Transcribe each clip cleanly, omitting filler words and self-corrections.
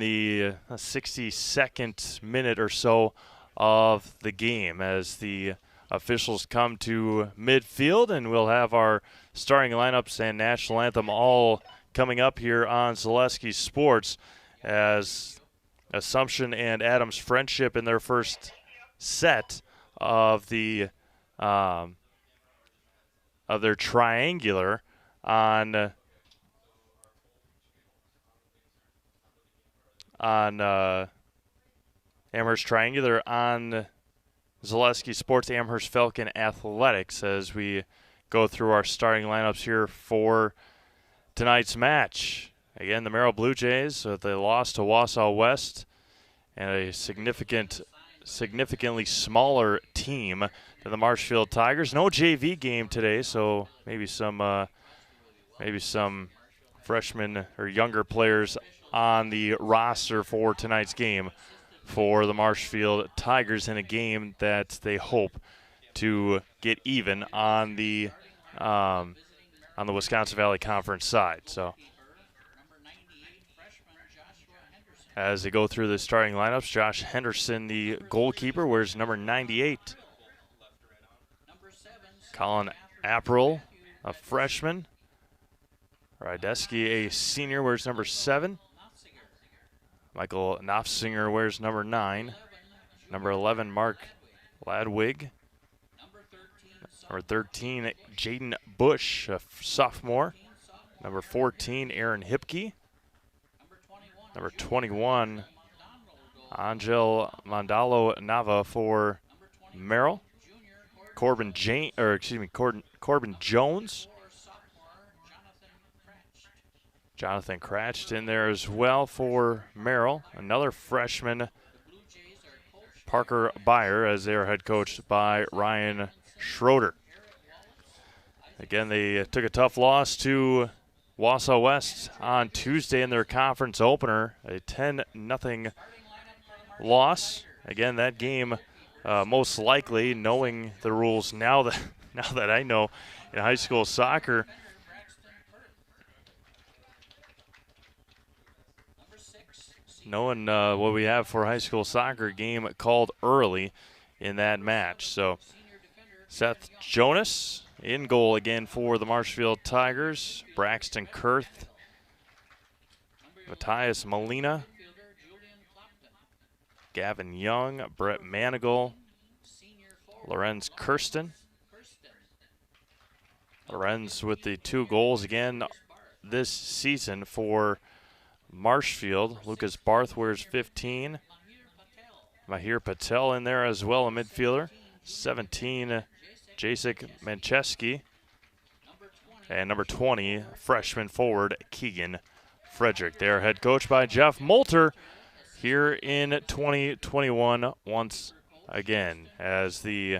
the 62nd minute or so of the game as the officials come to midfield, and we'll have our starting lineups and national anthem all coming up here on Zaleski Sports as Assumption and Adams Friendship in their first set of their triangular on Amherst Triangular on Zaleski Sports, Amherst Falcon Athletics, as we go through our starting lineups here for tonight's match. Again, the Merrill Blue Jays, they lost to Wausau West, and a significantly smaller team than the Marshfield Tigers. No JV game today, so maybe some freshmen or younger players on the roster for tonight's game for the Marshfield Tigers in a game that they hope to get even on the Wisconsin Valley Conference side. So as they go through the starting lineups, Josh Henderson, the goalkeeper, wears number 98. Colin April, a freshman. Rydeski, a senior, wears number 7. Michael Knopfsinger wears number 9. Number 11, Mark Ladwig. Number 13, Jaden Bush, a sophomore. Number 14, Aaron Hipke. Number 21, Angel Mandalo Nava for Merrill. Corbin Jones. Jonathan Cratched in there as well for Merrill. Another freshman, Parker Byer, as they are head coached by Ryan Schroeder. Again, they took a tough loss to Wausau West on Tuesday in their conference opener, a 10-0 loss. Again, that game most likely, knowing the rules now that I know in high school soccer, knowing what we have for high school soccer game called early in that match. So Seth Jonas in goal again for the Marshfield Tigers. Braxton Kurth, Matthias Molina, Gavin Young, Brett Manigal, Lorenz Kirsten. Lorenz with the 2 goals again this season for Marshfield. Lucas Barth wears 15. Mahir Patel in there as well, a midfielder. 17, Jacek Mancheski. And number 20, freshman forward Keegan Frederick. They are head coached by Jeff Moulter here in 2021 once again, as the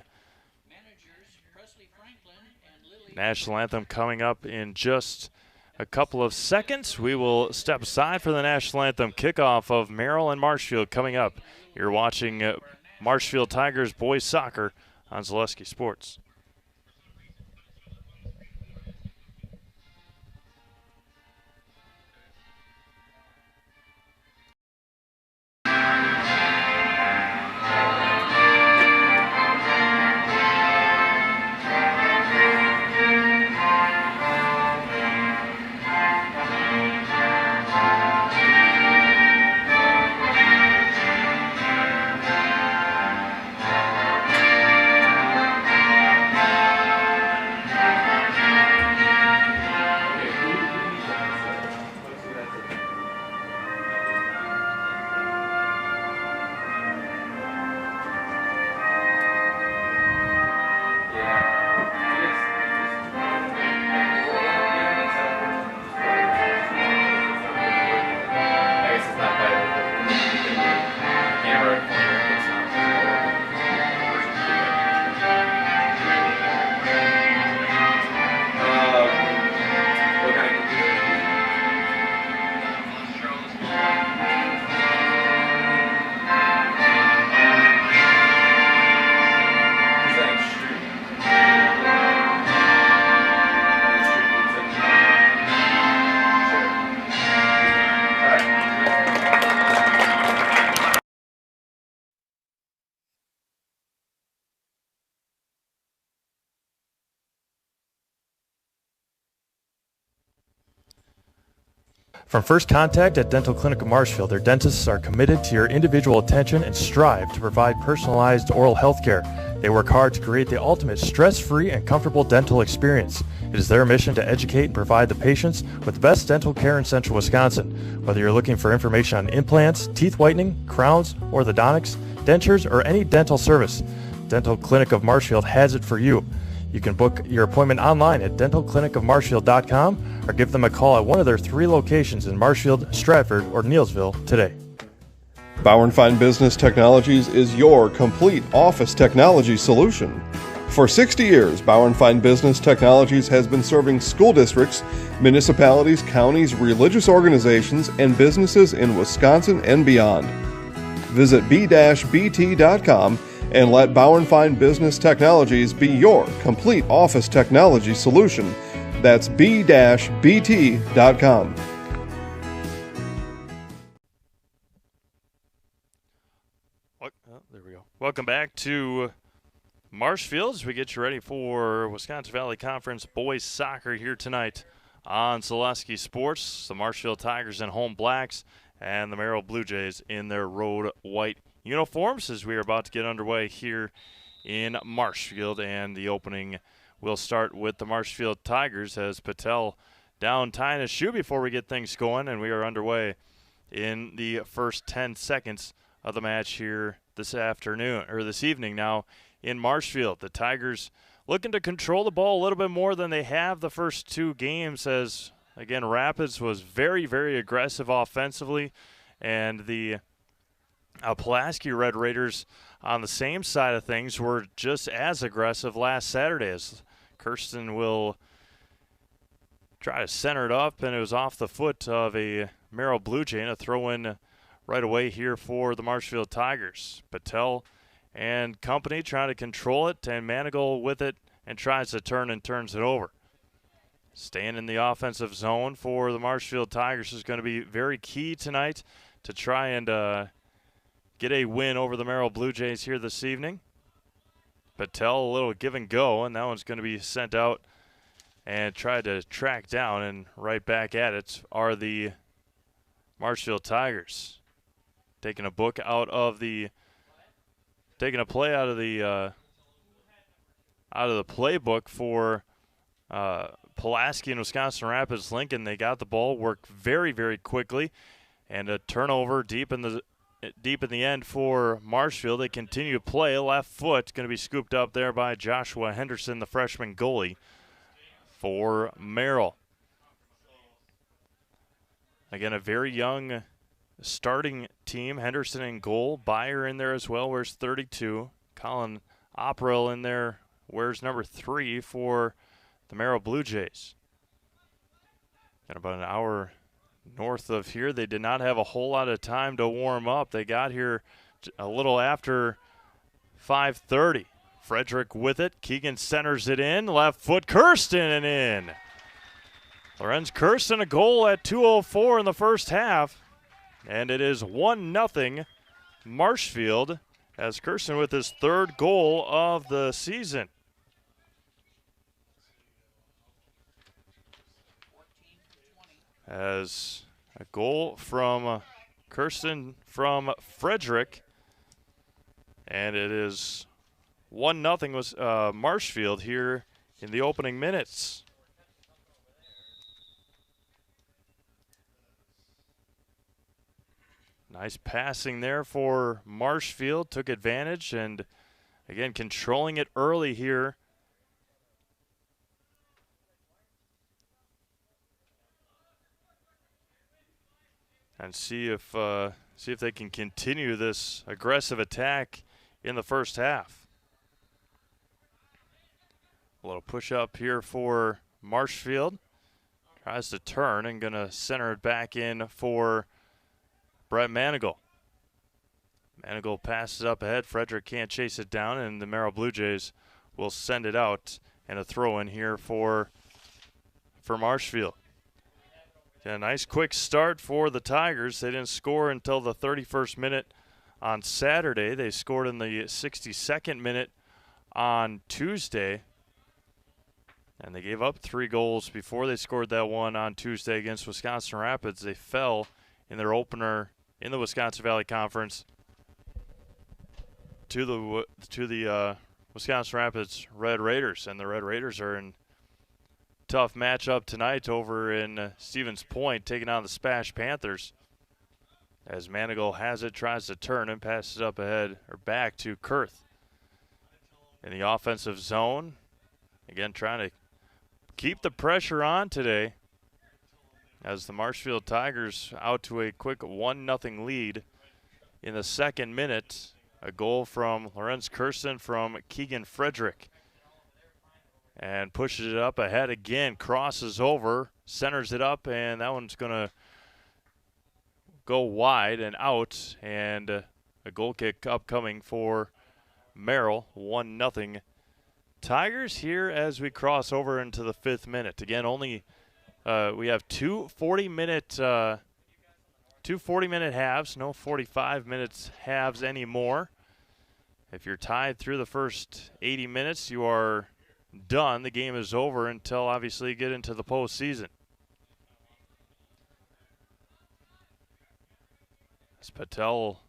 national anthem coming up in just a couple of seconds. We will step aside for the national anthem kickoff of Merrill and Marshfield coming up. You're watching Marshfield Tigers boys soccer on Zaleski Sports. From first contact at Dental Clinic of Marshfield, their dentists are committed to your individual attention and strive to provide personalized oral health care. They work hard to create the ultimate stress-free and comfortable dental experience. It is their mission to educate and provide the patients with the best dental care in Central Wisconsin. Whether you're looking for information on implants, teeth whitening, crowns, orthodontics, dentures, or any dental service, Dental Clinic of Marshfield has it for you. You can book your appointment online at dentalclinicofmarshfield.com or give them a call at one of their 3 locations in Marshfield, Stratford, or Neillsville today. Bauer & Fine Business Technologies is your complete office technology solution. For 60 years, Bauer & Fine Business Technologies has been serving school districts, municipalities, counties, religious organizations, and businesses in Wisconsin and beyond. Visit b-bt.com and let Bauer & Fine Business Technologies be your complete office technology solution. That's b-bt.com. There we go. Welcome back to Marshfield as we get you ready for Wisconsin Valley Conference boys soccer here tonight on Selesky Sports. The Marshfield Tigers in home blacks and the Merrill Blue Jays in their road white uniforms as we are about to get underway here in Marshfield, and the opening will start with the Marshfield Tigers as Patel down tying a shoe before we get things going, and we are underway in the first 10 seconds of the match here this evening now in Marshfield. The Tigers looking to control the ball a little bit more than they have the first 2 games, as again Rapids was very, very aggressive offensively, and the Pulaski Red Raiders on the same side of things were just as aggressive last Saturday, as Kirsten will try to center it up, and it was off the foot of a Merrill Blue Jay, and a throw-in right away here for the Marshfield Tigers. Patel and company trying to control it, and Manigal with it and tries to turn and turns it over. Staying in the offensive zone for the Marshfield Tigers is going to be very key tonight to try and get a win over the Merrill Blue Jays here this evening. Patel a little give and go, and that one's going to be sent out and tried to track down, and right back at it are the Marshfield Tigers. Taking a play out of the playbook for Pulaski and Wisconsin Rapids Lincoln. They got the ball, worked very, very quickly, and a turnover deep in the end for Marshfield. They continue to play. Left foot going to be scooped up there by Joshua Henderson, the freshman goalie for Merrill. Again, a very young starting team. Henderson in goal. Byer in there as well, wears 32. Colin Opperell in there, wears number 3 for the Merrill Blue Jays. Got about an hour north of here. They did not have a whole lot of time to warm up. They got here a little after 5:30. Frederick with it. Keegan centers it in. Left foot, Kirsten, and in. Lorenz Kirsten, a goal at 2:04 in the first half. And it is 1-0 Marshfield, as Kirsten with his 3rd goal of the season. As a goal from Kirsten from Frederick, and it is 1-0 was Marshfield here in the opening minutes. Nice passing there for Marshfield, took advantage, and again controlling it early here. And see if they can continue this aggressive attack in the first half. A little push up here for Marshfield. Tries to turn and going to center it back in for Brett Manigal. Manigal passes up ahead. Frederick can't chase it down, and the Merrill Blue Jays will send it out, and a throw in here for Marshfield. A nice quick start for the Tigers. They didn't score until the 31st minute on Saturday. They scored in the 62nd minute on Tuesday. And they gave up 3 goals before they scored that one on Tuesday against Wisconsin Rapids. They fell in their opener in the Wisconsin Valley Conference to the Wisconsin Rapids Red Raiders. And the Red Raiders are in tough matchup tonight over in Stevens Point, taking on the Spash Panthers. As Manigault has it, tries to turn and passes up ahead or back to Kurth in the offensive zone. Again, trying to keep the pressure on today as the Marshfield Tigers out to a quick 1-0 lead in the second minute. A goal from Lorenz Kirsten from Keegan Frederick. And pushes it up ahead again, crosses over, centers it up, and that one's going to go wide and out. And a goal kick upcoming for Merrill, 1-0 Tigers here as we cross over into the 5th minute. Again, only we have two 40-minute halves, no 45 minutes halves anymore. If you're tied through the first 80 minutes, you are done. The game is over until obviously you get into the postseason. As Patel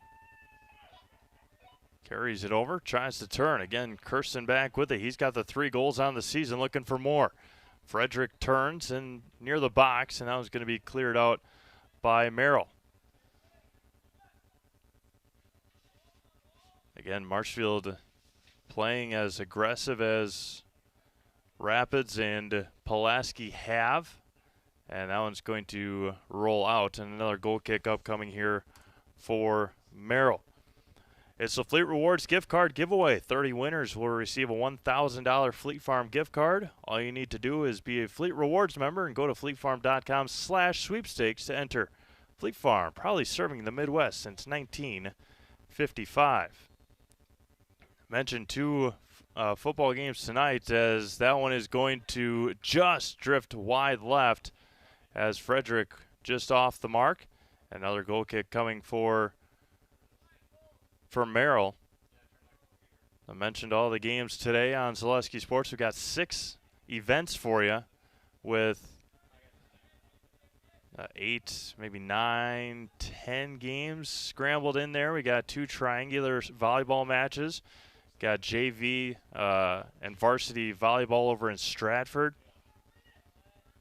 carries it over, tries to turn. Again, Kirsten back with it. He's got the 3 goals on the season, looking for more. Frederick turns and near the box, and that was going to be cleared out by Merrill. Again, Marshfield playing as aggressive as Rapids and Pulaski have. And that one's going to roll out, and another goal kick upcoming here for Merrill. It's the Fleet Rewards gift card giveaway. 30 winners will receive a $1,000 Fleet Farm gift card. All you need to do is be a Fleet Rewards member and go to fleetfarm.com/sweepstakes to enter. Fleet Farm, proudly serving the Midwest since 1955. Mentioned 2 football games tonight, as that one is going to just drift wide left as Frederick just off the mark. Another goal kick coming for Merrill. I mentioned all the games today on Zaleski Sports. We've got 6 events for you with 8, maybe 9, 10 games scrambled in there. We got 2 triangular volleyball matches. Got JV and varsity volleyball over in Stratford.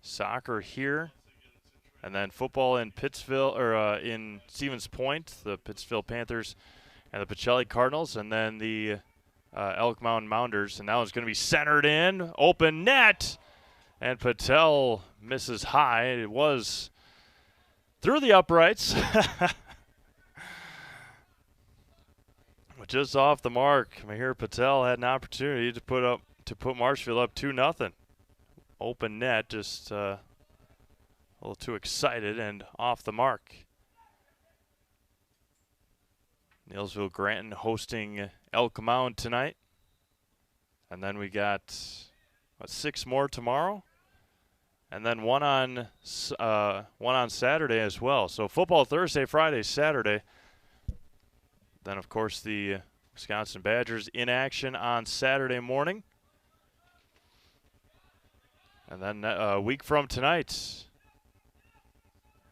Soccer here. And then football in Pittsville, or in Stevens Point, the Pittsville Panthers and the Pacelli Cardinals, and then the Elk Mountain Mounders. And that one's going to be centered in. Open net. And Patel misses high. It was through the uprights. Just off the mark. Mahir Patel had an opportunity to put Marshfield up 2-0. Open net, just a little too excited and off the mark. Neilsville Granton hosting Elk Mound tonight. And then we got 6 more tomorrow. And then one on Saturday as well. So football Thursday, Friday, Saturday. Then, of course, the Wisconsin Badgers in action on Saturday morning. And then a week from tonight,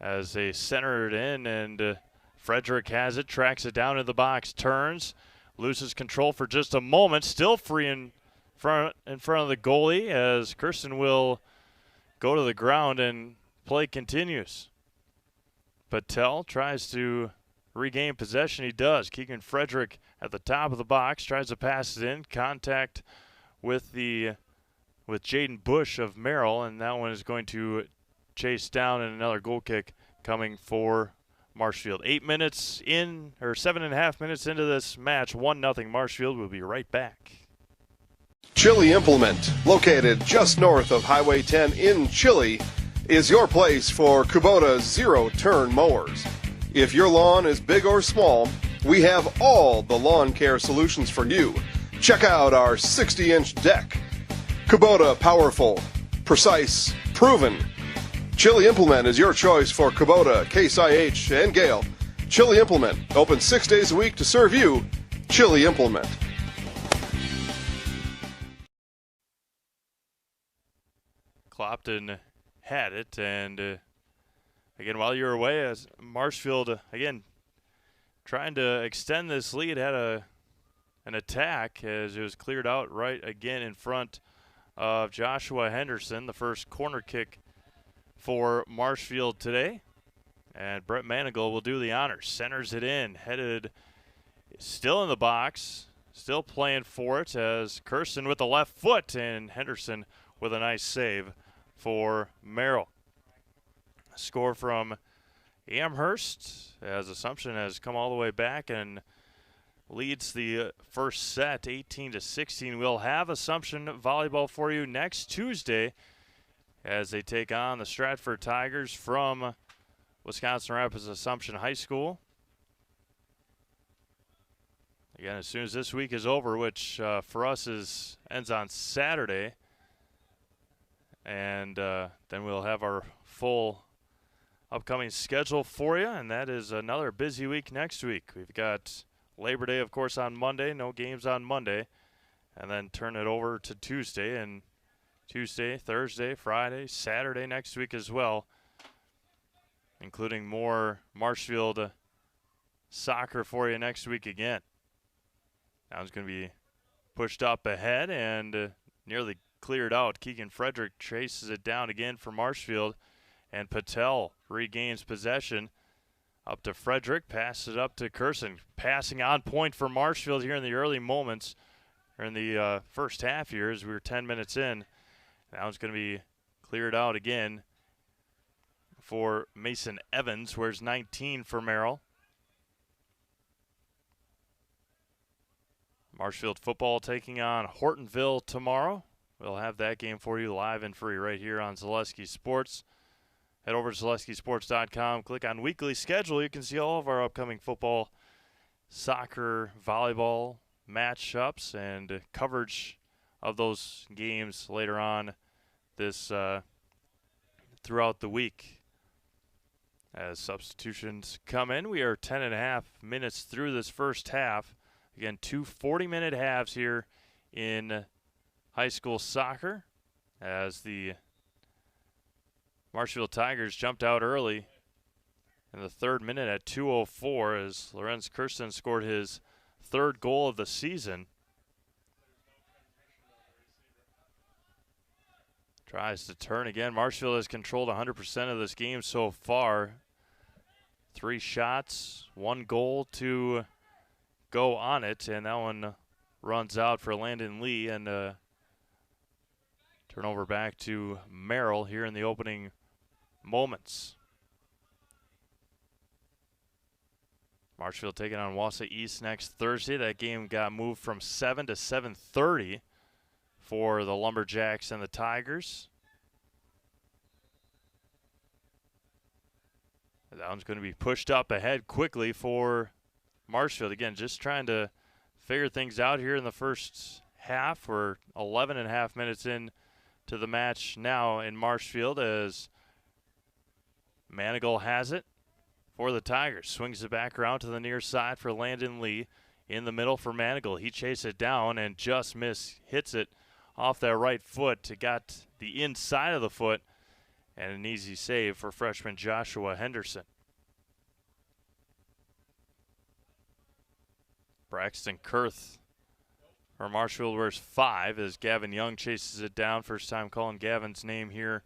as they center it in, and Frederick has it, tracks it down to the box, turns, loses control for just a moment, still free in front of the goalie, as Kirsten will go to the ground and play continues. Patel tries to regain possession. He does. Keegan Frederick at the top of the box tries to pass it in. Contact with Jaden Bush of Merrill, and that one is going to chase down, and another goal kick coming for Marshfield. 7.5 minutes into this match, 1-0 Marshfield. We'll be right back. Chili Implement, located just north of Highway 10 in Chili, is your place for Kubota zero-turn mowers. If your lawn is big or small, we have all the lawn care solutions for you. Check out our 60-inch deck. Kubota powerful, precise, proven. Chili Implement is your choice for Kubota, Case IH, and Gale. Chili Implement, open 6 days a week to serve you. Chili Implement. Clopton had it, and again, while you were away, as Marshfield again trying to extend this lead, had an attack as it was cleared out right again in front of Joshua Henderson, the first corner kick for Marshfield today. And Brett Manigal will do the honors. Centers it in, headed still in the box, still playing for it as Kirsten with the left foot, and Henderson with a nice save for Merrill. Score from Amherst as Assumption has come all the way back and leads the first set 18-16. We'll have Assumption volleyball for you next Tuesday as they take on the Stratford Tigers from Wisconsin Rapids Assumption High School. Again, as soon as this week is over, which for us ends on Saturday, and then we'll have our full upcoming schedule for you, and that is another busy week next week. We've got Labor Day, of course, on Monday, no games on Monday, and then turn it over to Tuesday, and Tuesday, Thursday, Friday, Saturday next week as well, including more Marshfield soccer for you next week again. Now it's going to be pushed up ahead and nearly cleared out. Keegan Frederick chases it down again for Marshfield, and Patel regains possession. Up to Frederick, passes it up to Kirsten. Passing on point for Marshfield here in the early moments, or in the first half here as we were 10 minutes in. Now it's going to be cleared out again for Mason Evans, where's 19 for Merrill. Marshfield football taking on Hortonville tomorrow. We'll have that game for you live and free right here on Zaleski Sports. Head over to ZaleskiSports.com, click on weekly schedule. You can see all of our upcoming football, soccer, volleyball matchups and coverage of those games later on this throughout the week. As substitutions come in, we are 10.5 minutes through this first half. Again, 2 40-minute halves here in high school soccer as the Marshfield Tigers jumped out early in the third minute at 2:04 as Lorenz Kirsten scored his third goal of the season. Tries to turn again. Marshfield has controlled 100% of this game so far. 3 shots, 1 goal to go on it, and that one runs out for Landon Lee, and turnover back to Merrill here in the opening moments. Marshfield taking on Wausau East next Thursday. That game got moved from 7 to 7:30 for the Lumberjacks and the Tigers. That one's going to be pushed up ahead quickly for Marshfield. Again, just trying to figure things out here in the first half. We're 11.5 minutes in to the match now in Marshfield as Manigal has it for the Tigers. Swings it back around to the near side for Landon Lee. In the middle for Manigal. He chases it down and just hits it off that right foot. It got the inside of the foot, and an easy save for freshman Joshua Henderson. Braxton Kurth for Marshfield wears 5 as Gavin Young chases it down. First time calling Gavin's name here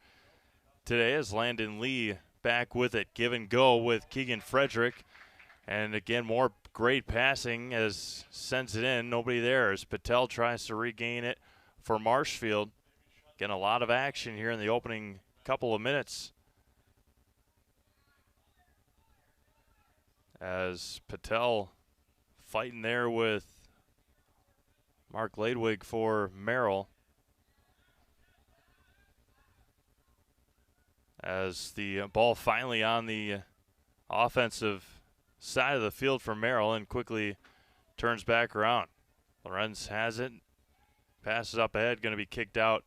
today as Landon Lee back with it. Give and go with Keegan Frederick. And again, more great passing as sends it in. Nobody there as Patel tries to regain it for Marshfield. Again, a lot of action here in the opening couple of minutes as Patel fighting there with Mark Ladwig for Merrill. As the ball finally on the offensive side of the field for Merrill and quickly turns back around. Lorenz has it, passes up ahead, going to be kicked out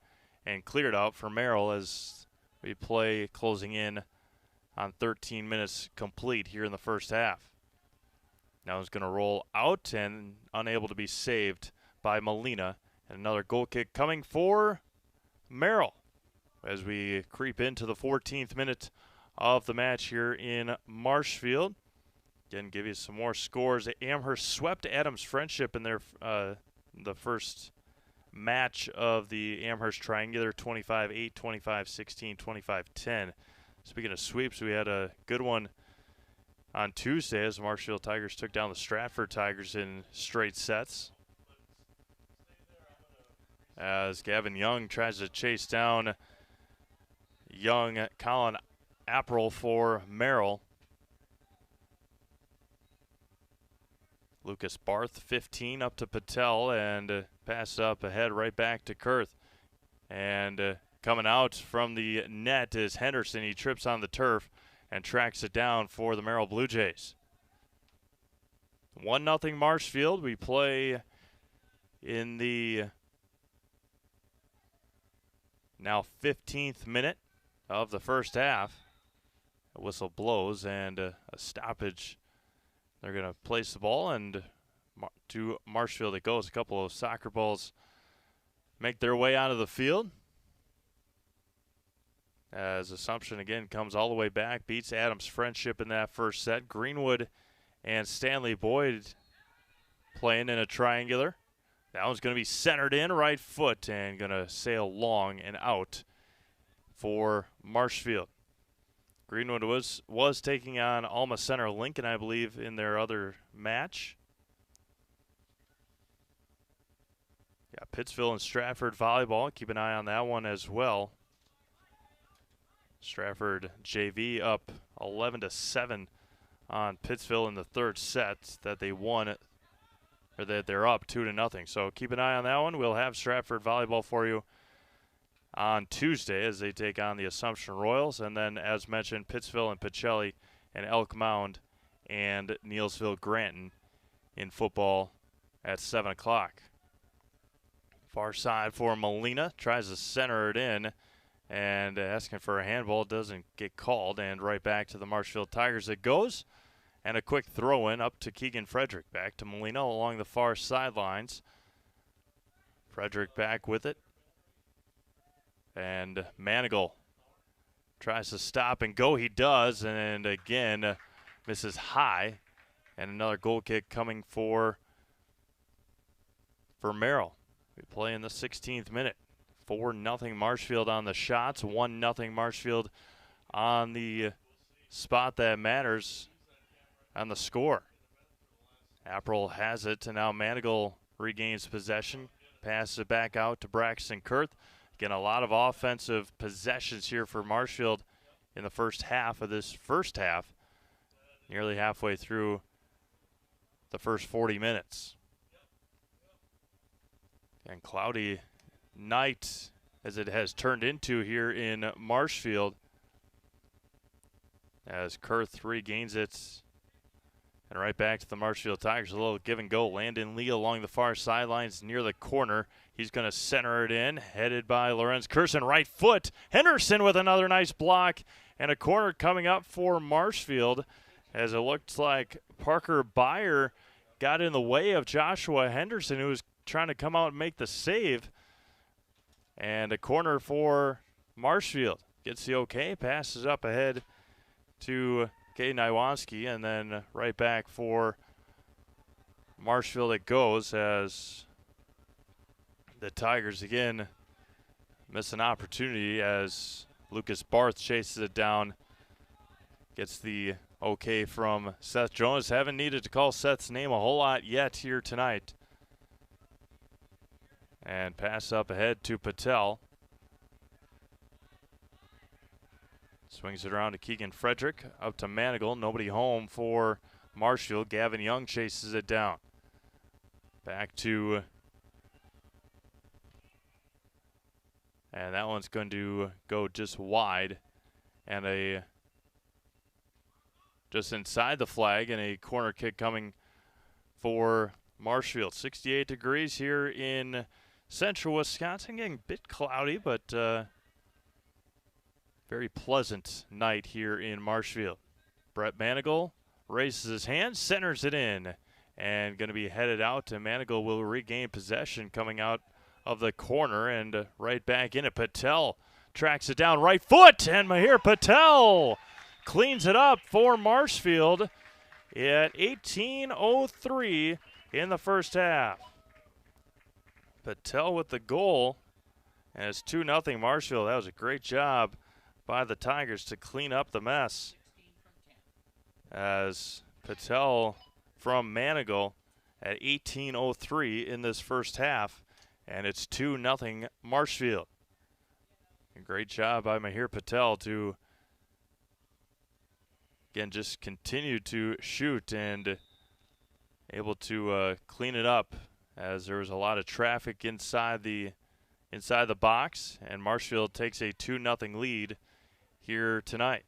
and cleared out for Merrill as we play closing in on 13 minutes complete here in the first half. Now he's going to roll out and unable to be saved by Molina. And another goal kick coming for Merrill. as we creep into the 14th minute of the match here in Marshfield. Again, give you some more scores. Amherst swept Adams Friendship in their the first match of the Amherst Triangular, 25-8, 25-16, 25-10. Speaking of sweeps, we had a good one on Tuesday as the Marshfield Tigers took down the Stratford Tigers in straight sets. As Gavin Young tries to chase down young Colin April for Merrill. Lucas Barth, 15, up to Patel, and pass up ahead right back to Kurth. And coming out from the net is Henderson. He trips on the turf and tracks it down for the Merrill Blue Jays. 1-0 Marshfield. We play in the now 15th minute of the first half. A whistle blows and a stoppage. They're going to place the ball, and to Marshfield it goes. A couple of soccer balls make their way onto the field. As Assumption again comes all the way back, beats Adams Friendship in that first set. Greenwood and Stanley Boyd playing in a triangular. That one's going to be centered in, right foot, and going to sail long and out for Marshfield. Greenwood was taking on Alma Center Lincoln, I believe, in their other match. Got Pittsville and Stratford volleyball. Keep an eye on that one as well. Stratford JV up 11-7 on Pittsville in the third set that they won, or that they're up 2-0. So keep an eye on that one. We'll have Stratford volleyball for you on Tuesday as they take on the Assumption Royals. And then, as mentioned, Pittsville and Pacelli and Elk Mound and Neelsville Granton in football at 7 o'clock. Far side for Molina. Tries to center it in and asking for a handball. Doesn't get called. And right back to the Marshfield Tigers it goes. And a quick throw in up to Keegan Frederick. Back to Molina along the far sidelines. Frederick back with it. And Manigal tries to stop and go. He does, and again misses high. And another goal kick coming for Merrill. We play in the 16th minute. 4-0 Marshfield on the shots. 1-0 Marshfield on the spot that matters on the score. April has it, and now Manigal regains possession. Passes it back out to Braxton Kurth. Again, a lot of offensive possessions here for Marshfield in the first half of this first half. Nearly halfway through the first 40 minutes. And cloudy night as it has turned into here in Marshfield. As Kurth regains it. And right back to the Marshfield Tigers. A little give and go. Landon Lee along the far sidelines near the corner. He's going to center it in. Headed by Lorenz Kersen. Right foot. Henderson with another nice block. And a corner coming up for Marshfield. As it looks like Parker Byer got in the way of Joshua Henderson, who was trying to come out and make the save. And a corner for Marshfield. Gets the okay. Passes up ahead to Caden Iwanski, and then right back for Marshfield it goes as the Tigers again miss an opportunity as Lucas Barth chases it down. Gets the okay from Seth Jonas. Haven't needed to call Seth's name a whole lot yet here tonight. And pass up ahead to Patel. Swings it around to Keegan Frederick, up to Manigal. Nobody home for Marshfield. Gavin Young chases it down. Back to, and that one's going to go just wide. And just inside the flag, and a corner kick coming for Marshfield. 68 degrees here in central Wisconsin. Getting a bit cloudy, but very pleasant night here in Marshfield. Brett Manigal raises his hand, centers it in, and going to be headed out. And Manigal will regain possession coming out of the corner and right back in it. Patel tracks it down, right foot, and Mahir Patel cleans it up for Marshfield at 18:03 in the first half. Patel with the goal, and it's 2-0 Marshfield. That was a great job by the Tigers to clean up the mess, as Patel from Manigal at 18:03 in this first half, and it's 2-0 Marshfield. A great job by Mahir Patel to, again, just continue to shoot and able to clean it up, as there was a lot of traffic inside the box, and Marshfield takes a 2-0 lead here tonight.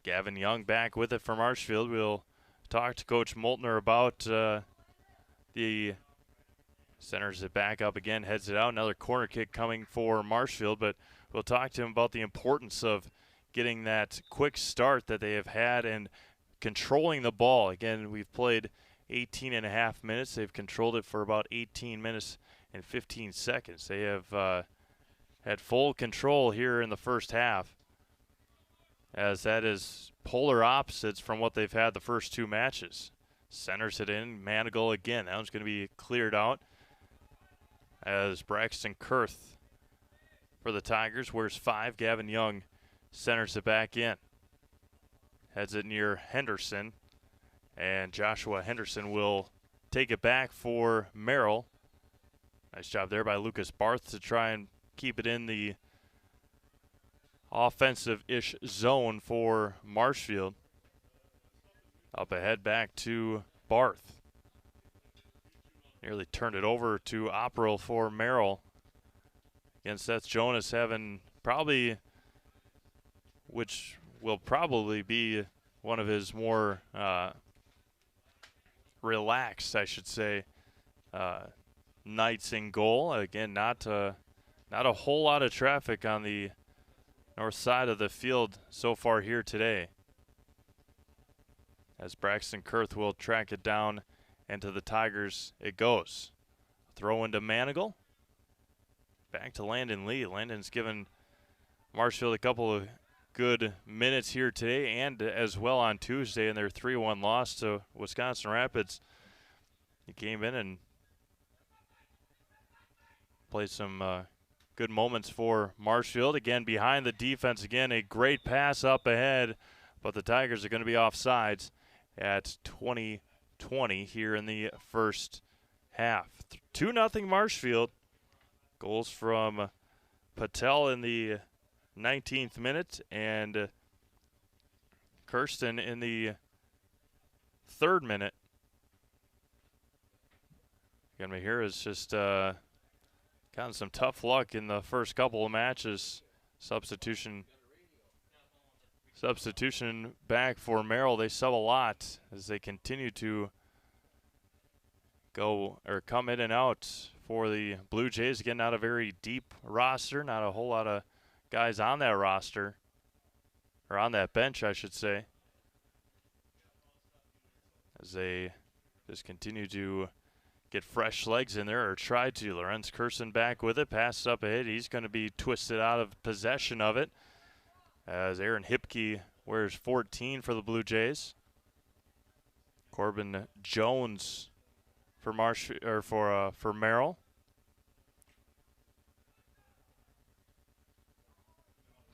Gavin Young back with it for Marshfield. We'll talk to Coach Moltner about the centers it back up again, heads it out. Another corner kick coming for Marshfield, but we'll talk to him about the importance of getting that quick start that they have had and controlling the ball. Again, we've played 18 and a half minutes. They've controlled it for about 18 minutes and 15 seconds. They have had full control here in the first half, as that is polar opposites from what they've had the first two matches. Centers it in, Manigal again. That one's going to be cleared out, as Braxton Kurth for the Tigers wears 5. Gavin Young centers it back in. Heads it near Henderson, and Joshua Henderson will take it back for Merrill. Nice job there by Lucas Barth to try and keep it in the offensive-ish zone for Marshfield. Up ahead back to Barth. Nearly turned it over to Opperl for Merrill. Again, Seth Jonas having probably, which will probably be one of his more relaxed, I should say, nights in goal. Again, not a whole lot of traffic on the north side of the field so far here today, as Braxton Kurth will track it down, and to the Tigers it goes. Throw into Manigal. Back to Landon Lee. Landon's given Marshfield a couple of good minutes here today and as well on Tuesday in their 3-1 loss to Wisconsin Rapids. He came in and played some good moments for Marshfield. Again, behind the defense, again, a great pass up ahead, but the Tigers are going to be offsides at 20-20 here in the first half. 2-0 Marshfield. Goals from Patel in the 19th minute and Kirsten in the 3rd minute. Again, Mahir has just gotten some tough luck in the first couple of matches. Substitution back for Merrill. They sub a lot as they continue to go or come in and out for the Blue Jays. Again, not a very deep roster, not a whole lot of guys on that roster, or on that bench, I should say, as they just continue to get fresh legs in there, or try to. Lorenz Kirsten back with it, passes up ahead. He's going to be twisted out of possession of it, as Aaron Hipke wears 14 for the Blue Jays. Corbin Jones for for Merrill.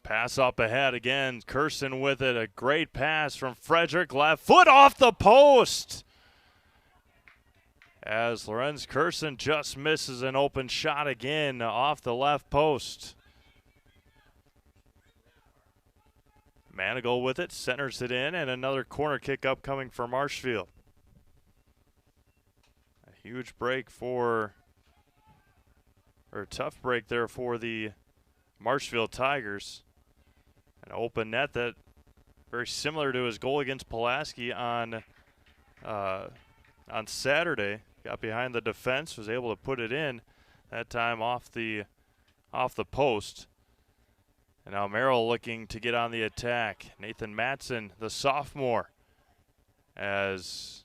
Pass up ahead again. Kirsten with it. A great pass from Frederick. Left foot off the post, as Lorenz Kirsten just misses an open shot again off the left post. Manigal with it, centers it in, and another corner kick upcoming for Marshfield. A huge break tough break there for the Marshfield Tigers. An open net that very similar to his goal against Pulaski on Saturday. Got behind the defense, was able to put it in, that time off the post. And now Merrill looking to get on the attack. Nathan Matson, the sophomore, as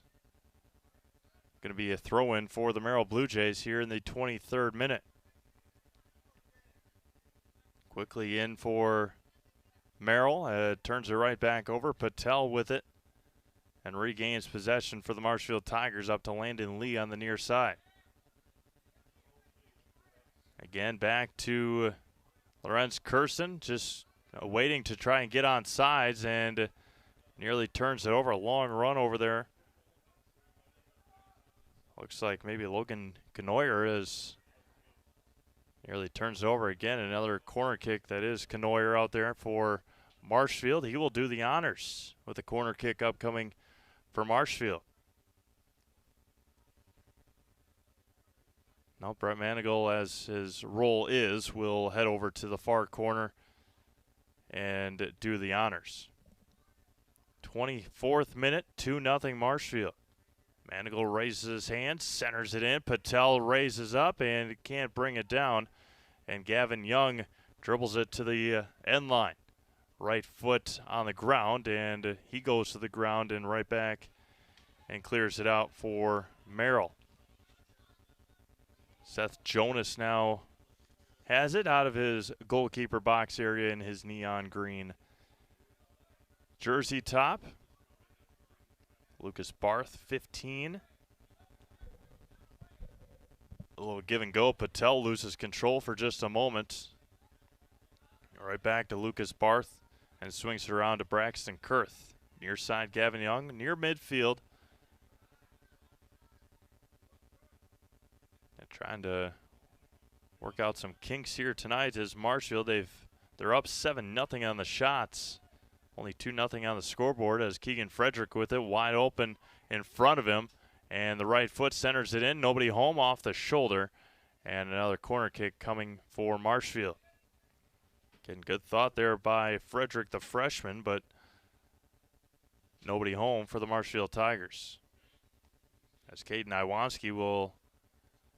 going to be a throw-in for the Merrill Blue Jays here in the 23rd minute. Quickly in for Merrill. Turns it right back over. Patel with it. And regains possession for the Marshfield Tigers up to Landon Lee on the near side. Again, back to Lorenz Kirsten, just waiting to try and get on sides, and nearly turns it over. A long run over there. Looks like maybe Logan Knoyer is nearly turns it over again. Another corner kick that is Knoyer out there for Marshfield. He will do the honors with a corner kick upcoming for Marshfield. Now Brett Manigal, as his role is, will head over to the far corner and do the honors. 24th minute, 2-0 Marshfield. Manigal raises his hand, centers it in. Patel raises up and can't bring it down. And Gavin Young dribbles it to the end line. Right foot on the ground, and he goes to the ground and right back and clears it out for Merrill. Seth Jonas now has it out of his goalkeeper box area in his neon green jersey top. Lucas Barth, 15. A little give and go. Patel loses control for just a moment. Right back to Lucas Barth and swings it around to Braxton Kurth. Near side, Gavin Young, near midfield. And trying to work out some kinks here tonight as Marshfield, they're up 7-0 on the shots. Only 2-0 on the scoreboard as Keegan Frederick with it wide open in front of him. And the right foot centers it in. Nobody home off the shoulder. And another corner kick coming for Marshfield. Getting good thought there by Frederick, the freshman, but nobody home for the Marshfield Tigers. As Caden Iwanski will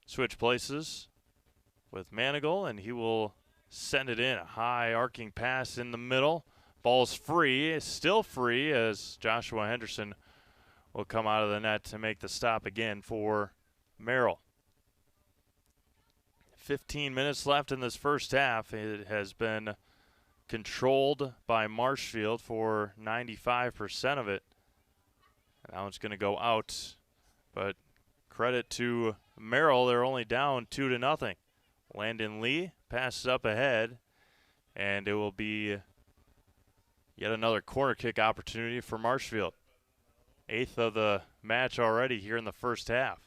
switch places with Manigal, and he will send it in. A high arcing pass in the middle. Ball's free, still free, as Joshua Henderson will come out of the net to make the stop again for Merrill. 15 minutes left in this first half. It has been controlled by Marshfield for 95% of it. Now it's going to go out, but credit to Merrill, they're only down 2-0. Landon Lee passes up ahead, and it will be yet another corner kick opportunity for Marshfield. 8th of the match already here in the first half.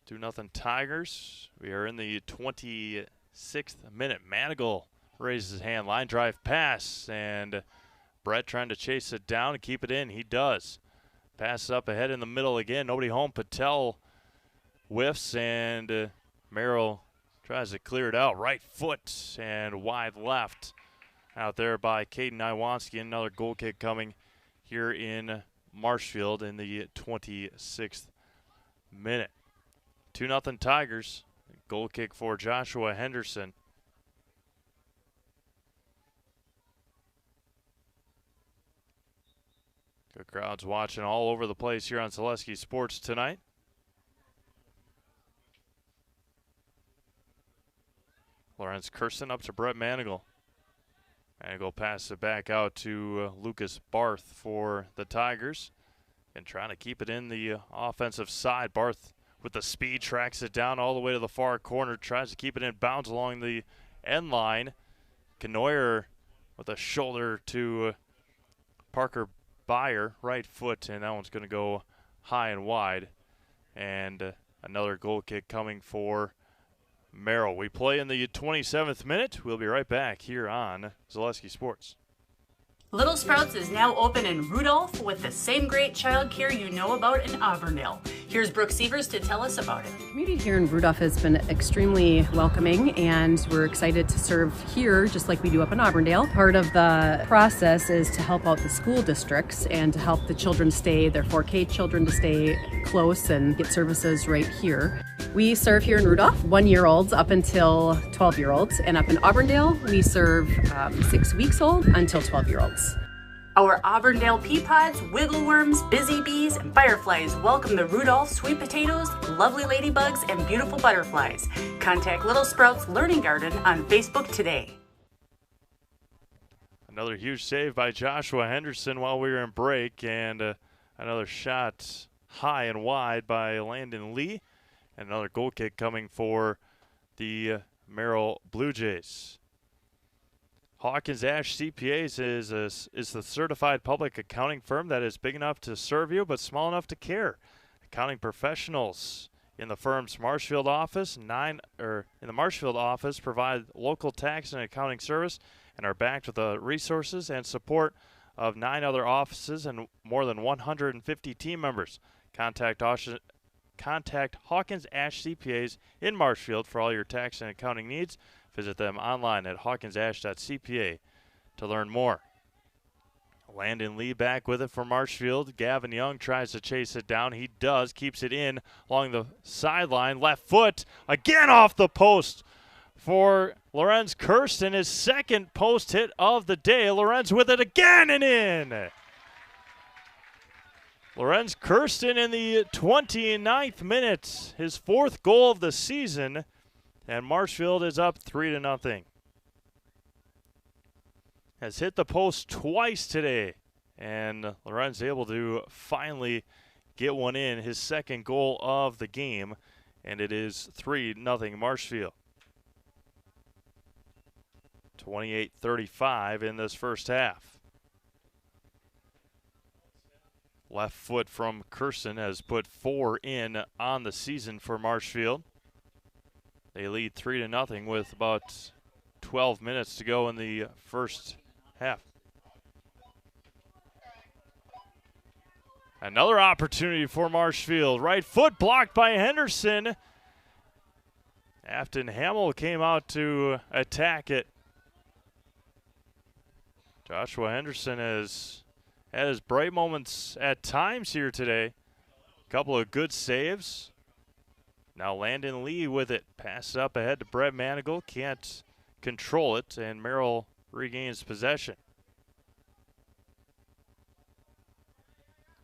2-0 Tigers. We are in the 26th minute. Manigal raises his hand. Line drive pass, and Brett trying to chase it down and keep it in. He does. Pass up ahead in the middle again. Nobody home. Patel whiffs, and Merrill tries to clear it out. Right foot and wide left out there by Caden Iwanski. Another goal kick coming here in Marshfield in the 26th minute. 2-0 Tigers. Goal kick for Joshua Henderson. Good crowds watching all over the place here on Zaleski Sports tonight. Lorenz Kirsten up to Brett Manigal. Manigal passes it back out to Lucas Barth for the Tigers. And trying to keep it in the offensive side. Barth with the speed tracks it down all the way to the far corner. Tries to keep it in bounds along the end line. Knoyer with a shoulder to Parker Byer, right foot, and that one's going to go high and wide. And another goal kick coming for Merrill. We play in the 27th minute. We'll be right back here on Zaleski Sports. Little Sprouts is now open in Rudolph with the same great childcare you know about in Auburndale. Here's Brooke Sievers to tell us about it. The community here in Rudolph has been extremely welcoming, and we're excited to serve here just like we do up in Auburndale. Part of the process is to help out the school districts and to help the children their 4K children to stay close and get services right here. We serve here in Rudolph 1-year-olds up until 12-year-olds, and up in Auburndale we serve 6 weeks old until 12-year-olds. Our Auburndale pea pods, wiggle worms, busy bees, and fireflies welcome the Rudolph sweet potatoes, lovely ladybugs, and beautiful butterflies. Contact Little Sprouts Learning Garden on Facebook today. Another huge save by Joshua Henderson while we were in break, and another shot high and wide by Landon Lee, and another goal kick coming for the Merrill Blue Jays. Hawkins Ash CPAs is the certified public accounting firm that is big enough to serve you but small enough to care. Accounting professionals in the firm's Marshfield office, in the Marshfield office, provide local tax and accounting service and are backed with the resources and support of 9 other offices and more than 150 team members. Contact Hawkins Ash CPAs in Marshfield for all your tax and accounting needs. Visit them online at hawkinsash.cpa to learn more. Landon Lee back with it for Marshfield. Gavin Young tries to chase it down. He does, keeps it in along the sideline. Left foot, again off the post for Lorenz Kirsten, his second post hit of the day. Lorenz with it again and in. Lorenz Kirsten in the 29th minute, his 4th goal of the season. And Marshfield is up 3-0. Has hit the post twice today. And Lorenz able to finally get one in, his second goal of the game. And it is 3-0 Marshfield. 28-35 in this first half. Left foot from Kirsten has put 4 in on the season for Marshfield. They lead 3-0 with about 12 minutes to go in the first half. Another opportunity for Marshfield. Right foot blocked by Henderson. Afton Hamill came out to attack it. Joshua Henderson has had his bright moments at times here today. A couple of good saves. Now Landon Lee with it. Pass up ahead to Brett Manigal. Can't control it, and Merrill regains possession.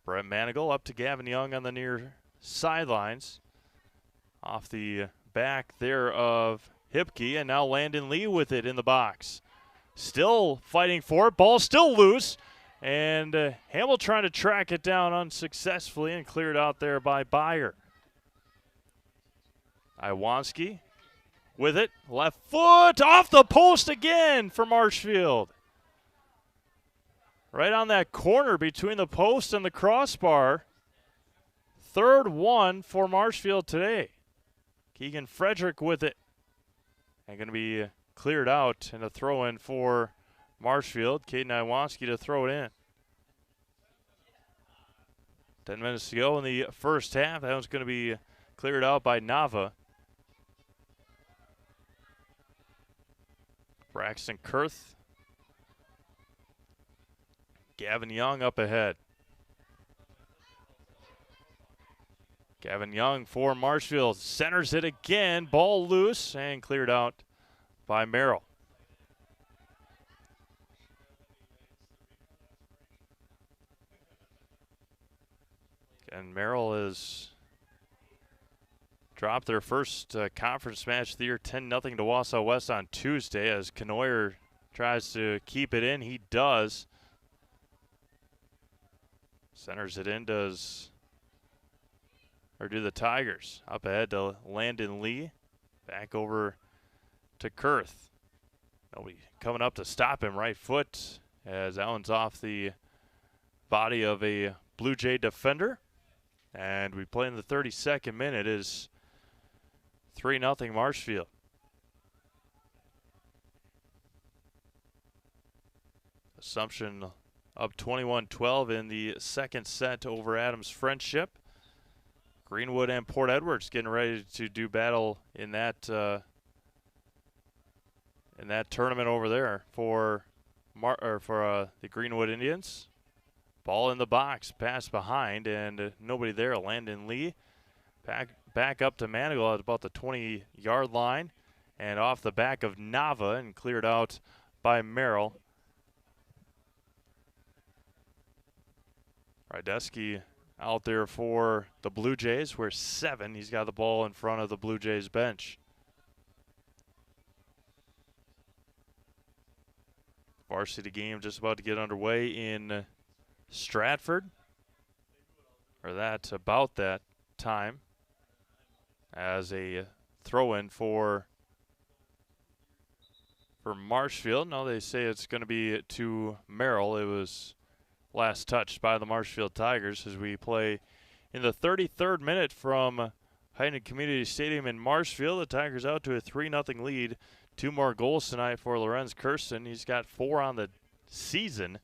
Brett Manigal up to Gavin Young on the near sidelines. Off the back there of Hipke, and now Landon Lee with it in the box. Still fighting for it. Ball still loose. And Hamill trying to track it down unsuccessfully and cleared out there by Byer. Iwanski with it. Left foot off the post again for Marshfield. Right on that corner between the post and the crossbar. 3rd one for Marshfield today. Keegan Frederick with it. And going to be cleared out and a throw-in for Marshfield. Caden Iwanski to throw it in. 10 minutes to go in the first half. That one's going to be cleared out by Nava. Braxton Kurth. Gavin Young up ahead. Gavin Young for Marshfield. Centers it again. Ball loose and cleared out by Merrill. And Merrill has dropped their first conference match of the year, 10-0 to Wausau West on Tuesday, as Knoyer tries to keep it in. He does. Centers it in, do the Tigers. Up ahead to Landon Lee. Back over to Kurth. Nobody coming up to stop him. Right foot as that one's off the body of a Blue Jay defender. And we play in the 32nd minute. It is 3-0 Marshfield. Assumption up 21-12 in the second set over Adams Friendship. Greenwood and Port Edwards getting ready to do battle in that tournament over there for the Greenwood Indians. Ball in the box, pass behind, and nobody there. Landon Lee back up to Manigal at about the 20-yard line, and off the back of Nava and cleared out by Merrill. Rydeski out there for the Blue Jays. We're 7. He's got the ball in front of the Blue Jays bench. Varsity game just about to get underway in Stratford. Or that's about that time. As a throw-in for Marshfield. No, they say it's going to be to Merrill. It was last touched by the Marshfield Tigers as we play in the 33rd minute from Heineck Community Stadium in Marshfield. The Tigers out to a 3-0 lead. 2 more goals tonight for Lorenz Kirsten. He's got 4 on the season.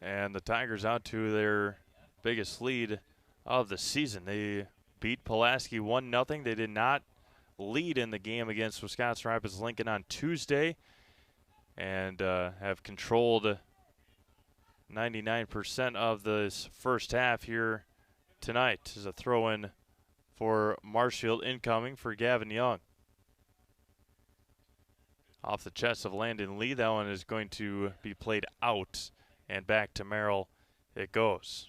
And the Tigers out to their biggest lead of the season. They beat Pulaski 1-0. They did not lead in the game against Wisconsin Rapids Lincoln on Tuesday, and have controlled 99% of this first half here tonight. As a throw-in for Marshfield incoming for Gavin Young. Off the chest of Landon Lee, that one is going to be played out, and back to Merrill it goes.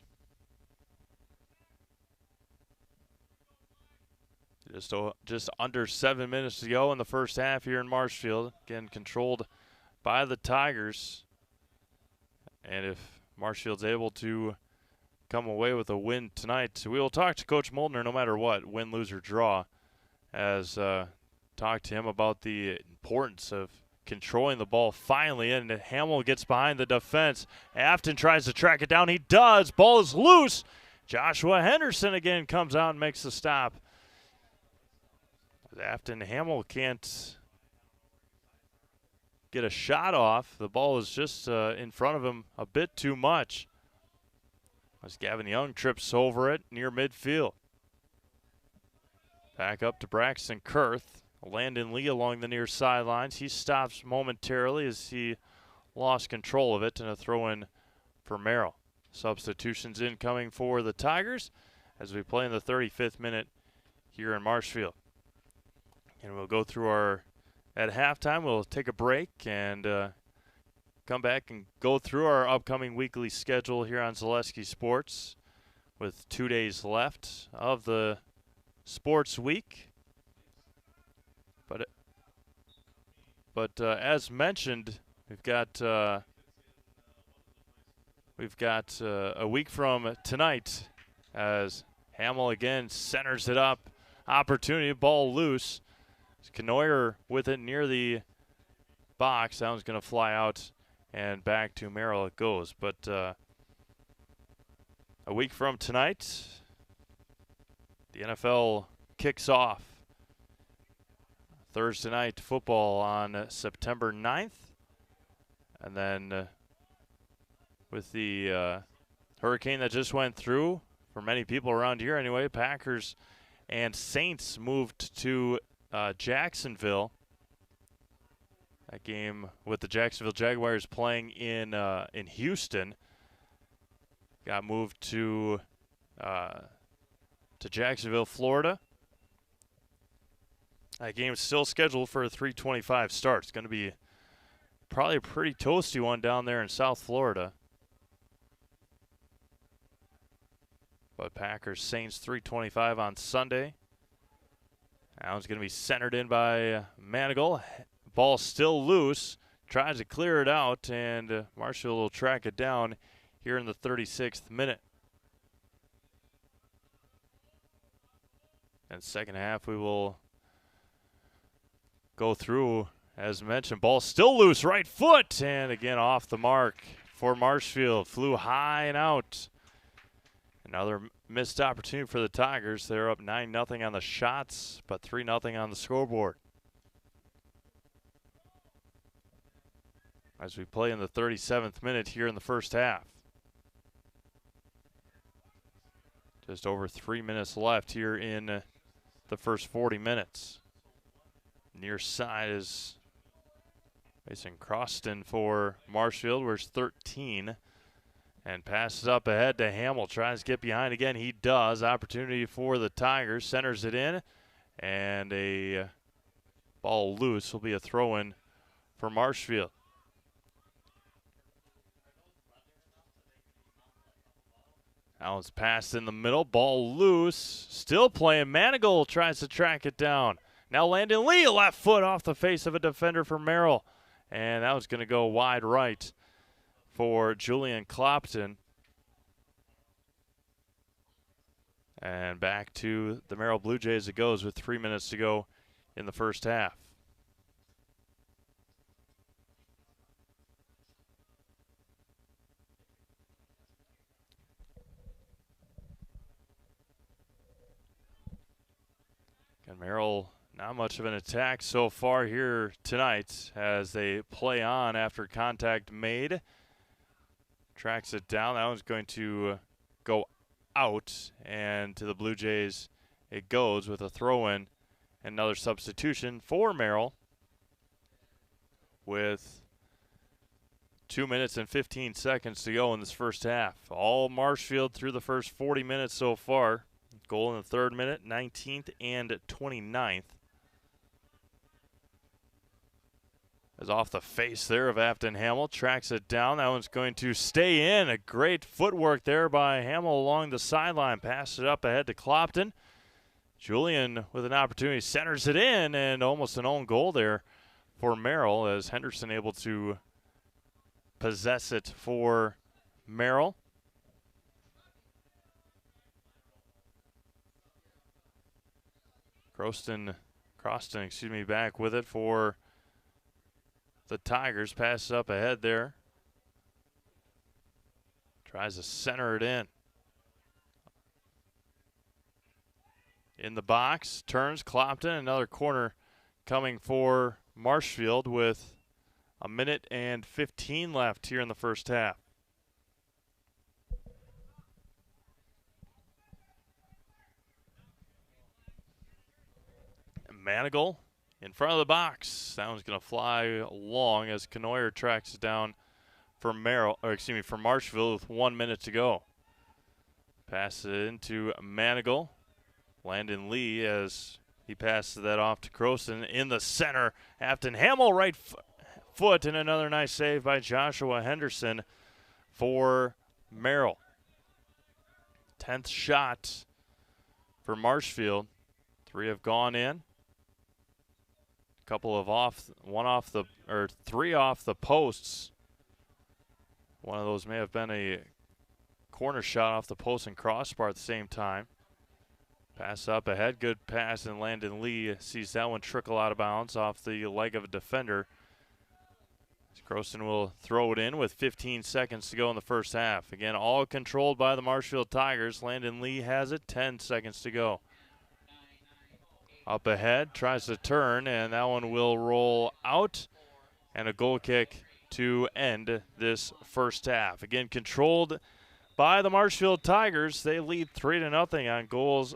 Just under 7 minutes to go in the first half here in Marshfield. Again, controlled by the Tigers. And if Marshfield's able to come away with a win tonight, we will talk to Coach Moldner no matter what, win, lose, or draw, as talk to him about the importance of controlling the ball finally. And Hamill gets behind the defense. Afton tries to track it down. He does. Ball is loose. Joshua Henderson again comes out and makes the stop. Afton Hamill can't get a shot off. The ball is just in front of him a bit too much. As Gavin Young trips over it near midfield. Back up to Braxton Kurth. Landon Lee along the near sidelines. He stops momentarily as he lost control of it, and a throw-in for Merrill. Substitutions incoming for the Tigers as we play in the 35th minute here in Marshfield. And we'll go through at halftime, we'll take a break and come back and go through our upcoming weekly schedule here on Zaleski Sports with 2 days left of the sports week. But as mentioned, we've got a week from tonight as Hamill again centers it up. Opportunity, ball loose. Knoyer with it near the box. That one's going to fly out and back to Merrill it goes. But a week from tonight, the NFL kicks off. Thursday night football on September 9th. And then with the hurricane that just went through, for many people around here anyway, Packers and Saints moved to Jacksonville. That game with the Jacksonville Jaguars playing in Houston got moved to Jacksonville, Florida. That game is still scheduled for a 3:25 start. It's going to be probably a pretty toasty one down there in South Florida. But Packers Saints 3:25 on Sunday. That one's going to be centered in by Manigal. Ball still loose. Tries to clear it out, and Marshall will track it down here in the 36th minute. And second half, we will go through, as mentioned. Ball still loose, right foot, and again off the mark for Marshfield. Flew high and out. Another missed opportunity for the Tigers. They're up 9-0 on the shots, but 3-0 on the scoreboard. As we play in the 37th minute here in the first half. Just over 3 minutes left here in the first 40 minutes. Near side is Mason Croston for Marshfield, where's 13. And passes up ahead to Hamill. Tries to get behind again. He does. Opportunity for the Tigers. Centers it in. And a ball loose will be a throw-in for Marshfield. Now it's passed in the middle. Ball loose. Still playing. Manigal tries to track it down. Now Landon Lee, left foot off the face of a defender for Merrill. And that was going to go wide right for Julian Clopton. And back to the Merrill Blue Jays it goes with 3 minutes to go in the first half. And Merrill, not much of an attack so far here tonight as they play on after contact made. Tracks it down. That one's going to go out, and to the Blue Jays it goes with a throw-in. Another substitution for Merrill with 2 minutes and 15 seconds to go in this first half. All Marshfield through the first 40 minutes so far. Goal in the third minute, 19th and 29th. As off the face there of Afton Hamill, tracks it down. That one's going to stay in. A great footwork there by Hamill along the sideline. Passes it up ahead to Clopton. Julian with an opportunity centers it in, and almost an own goal there for Merrill as Henderson able to possess it for Merrill. Croston, back with it for the Tigers. Passes up ahead there. Tries to center it in. In the box, turns Clopton. Another corner coming for Marshfield with a minute and 15 left here in the first half. Manigal in front of the box. That one's going to fly long as Canoyer tracks it down for for Marshfield with 1 minute to go. Passes it into Manigal. Landon Lee as he passes that off to Croston in the center. Afton Hamill right foot, and another nice save by Joshua Henderson for Merrill. 10th shot for Marshfield. 3 have gone in. Couple of three off the posts. One of those may have been a corner shot off the post and crossbar at the same time. Pass up ahead, good pass, and Landon Lee sees that one trickle out of bounds off the leg of a defender. Croston will throw it in with 15 seconds to go in the first half. Again, all controlled by the Marshfield Tigers. Landon Lee has it, 10 seconds to go. Up ahead, tries to turn, and that one will roll out. And a goal kick to end this first half. Again, controlled by the Marshfield Tigers. They lead 3-0 on goals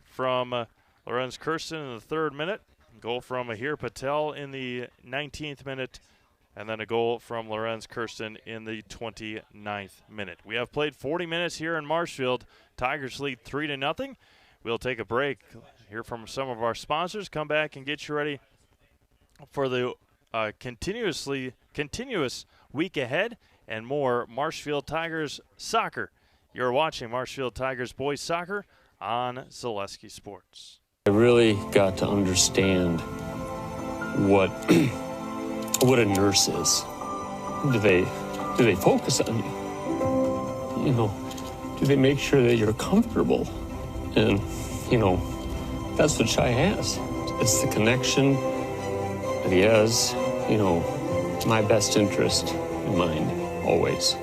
from Lorenz Kirsten in the 3rd minute. Goal from Ahir Patel in the 19th minute. And then a goal from Lorenz Kirsten in the 29th minute. We have played 40 minutes here in Marshfield. Tigers lead 3-0. We'll take a break, hear from some of our sponsors, come back and get you ready for the continuous week ahead and more Marshfield Tigers soccer. You're watching Marshfield Tigers boys soccer on Zaleski Sports. I really got to understand what what a nurse is. Do they focus on you? You know, do they make sure that you're comfortable? And, you know, that's what Shai has. It's the connection that he has, you know, my best interest in mind, always.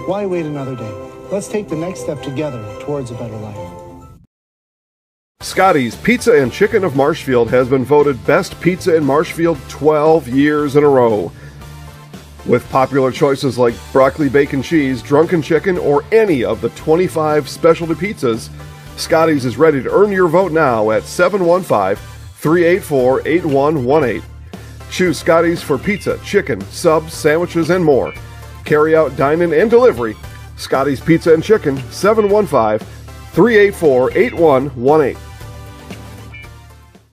Why wait another day? Let's take the next step together towards a better life. Scotty's Pizza and Chicken of Marshfield has been voted Best Pizza in Marshfield 12 years in a row. With popular choices like broccoli bacon cheese, drunken chicken, or any of the 25 specialty pizzas, Scotty's is ready to earn your vote now at 715-384-8118. Choose Scotty's for pizza, chicken, subs, sandwiches, and more. Carry out, dine-in, and delivery. Scotty's Pizza and Chicken, 715-384-8118.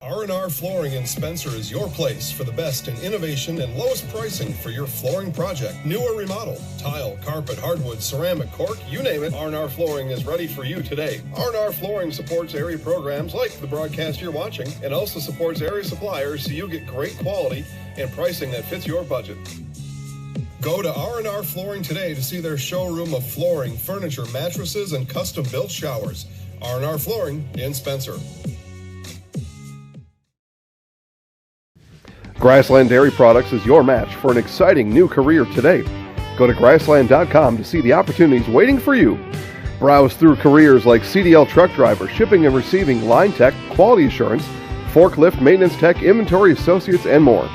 R&R R&R Flooring in Spencer is your place for the best in innovation and lowest pricing for your flooring project. New or remodel, tile, carpet, hardwood, ceramic, cork, you name it, R&R Flooring is ready for you today. R&R Flooring supports area programs like the broadcast you're watching and also supports area suppliers so you get great quality and pricing that fits your budget. Go to R&R Flooring today to see their showroom of flooring, furniture, mattresses, and custom-built showers. R&R Flooring in Spencer. Grassland Dairy Products is your match for an exciting new career today. Go to grassland.com to see the opportunities waiting for you. Browse through careers like CDL truck driver, shipping and receiving, line tech, quality assurance, forklift, maintenance tech, inventory associates, and more.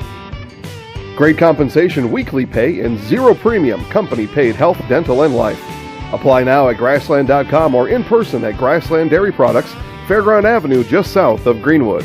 Great compensation, weekly pay, and zero premium company paid health, dental, and life. Apply now at grassland.com or in person at Grassland Dairy Products, Fairground Avenue, just south of Greenwood.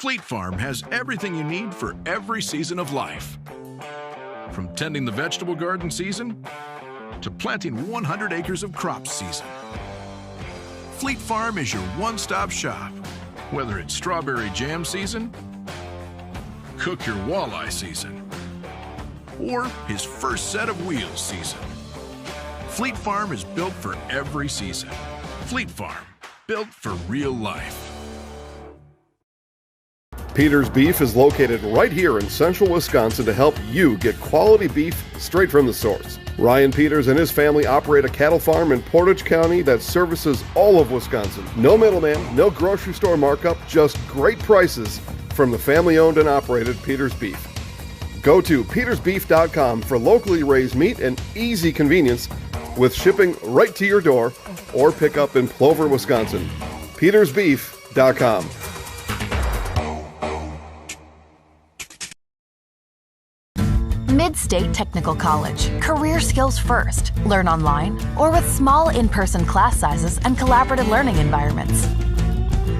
Fleet Farm has everything you need for every season of life. From tending the vegetable garden season to planting 100 acres of crops season. Fleet Farm is your one-stop shop, whether it's strawberry jam season, cook your walleye season, or his first set of wheels season. Fleet Farm is built for every season. Fleet Farm, built for real life. Peters Beef is located right here in central Wisconsin to help you get quality beef straight from the source. Ryan Peters and his family operate a cattle farm in Portage County that services all of Wisconsin. No middleman, no grocery store markup, just great prices from the family-owned and operated Peters Beef. Go to petersbeef.com for locally raised meat and easy convenience with shipping right to your door or pick up in Plover, Wisconsin. petersbeef.com. Mid-State Technical College. Career skills first. Learn online or with small in-person class sizes and collaborative learning environments.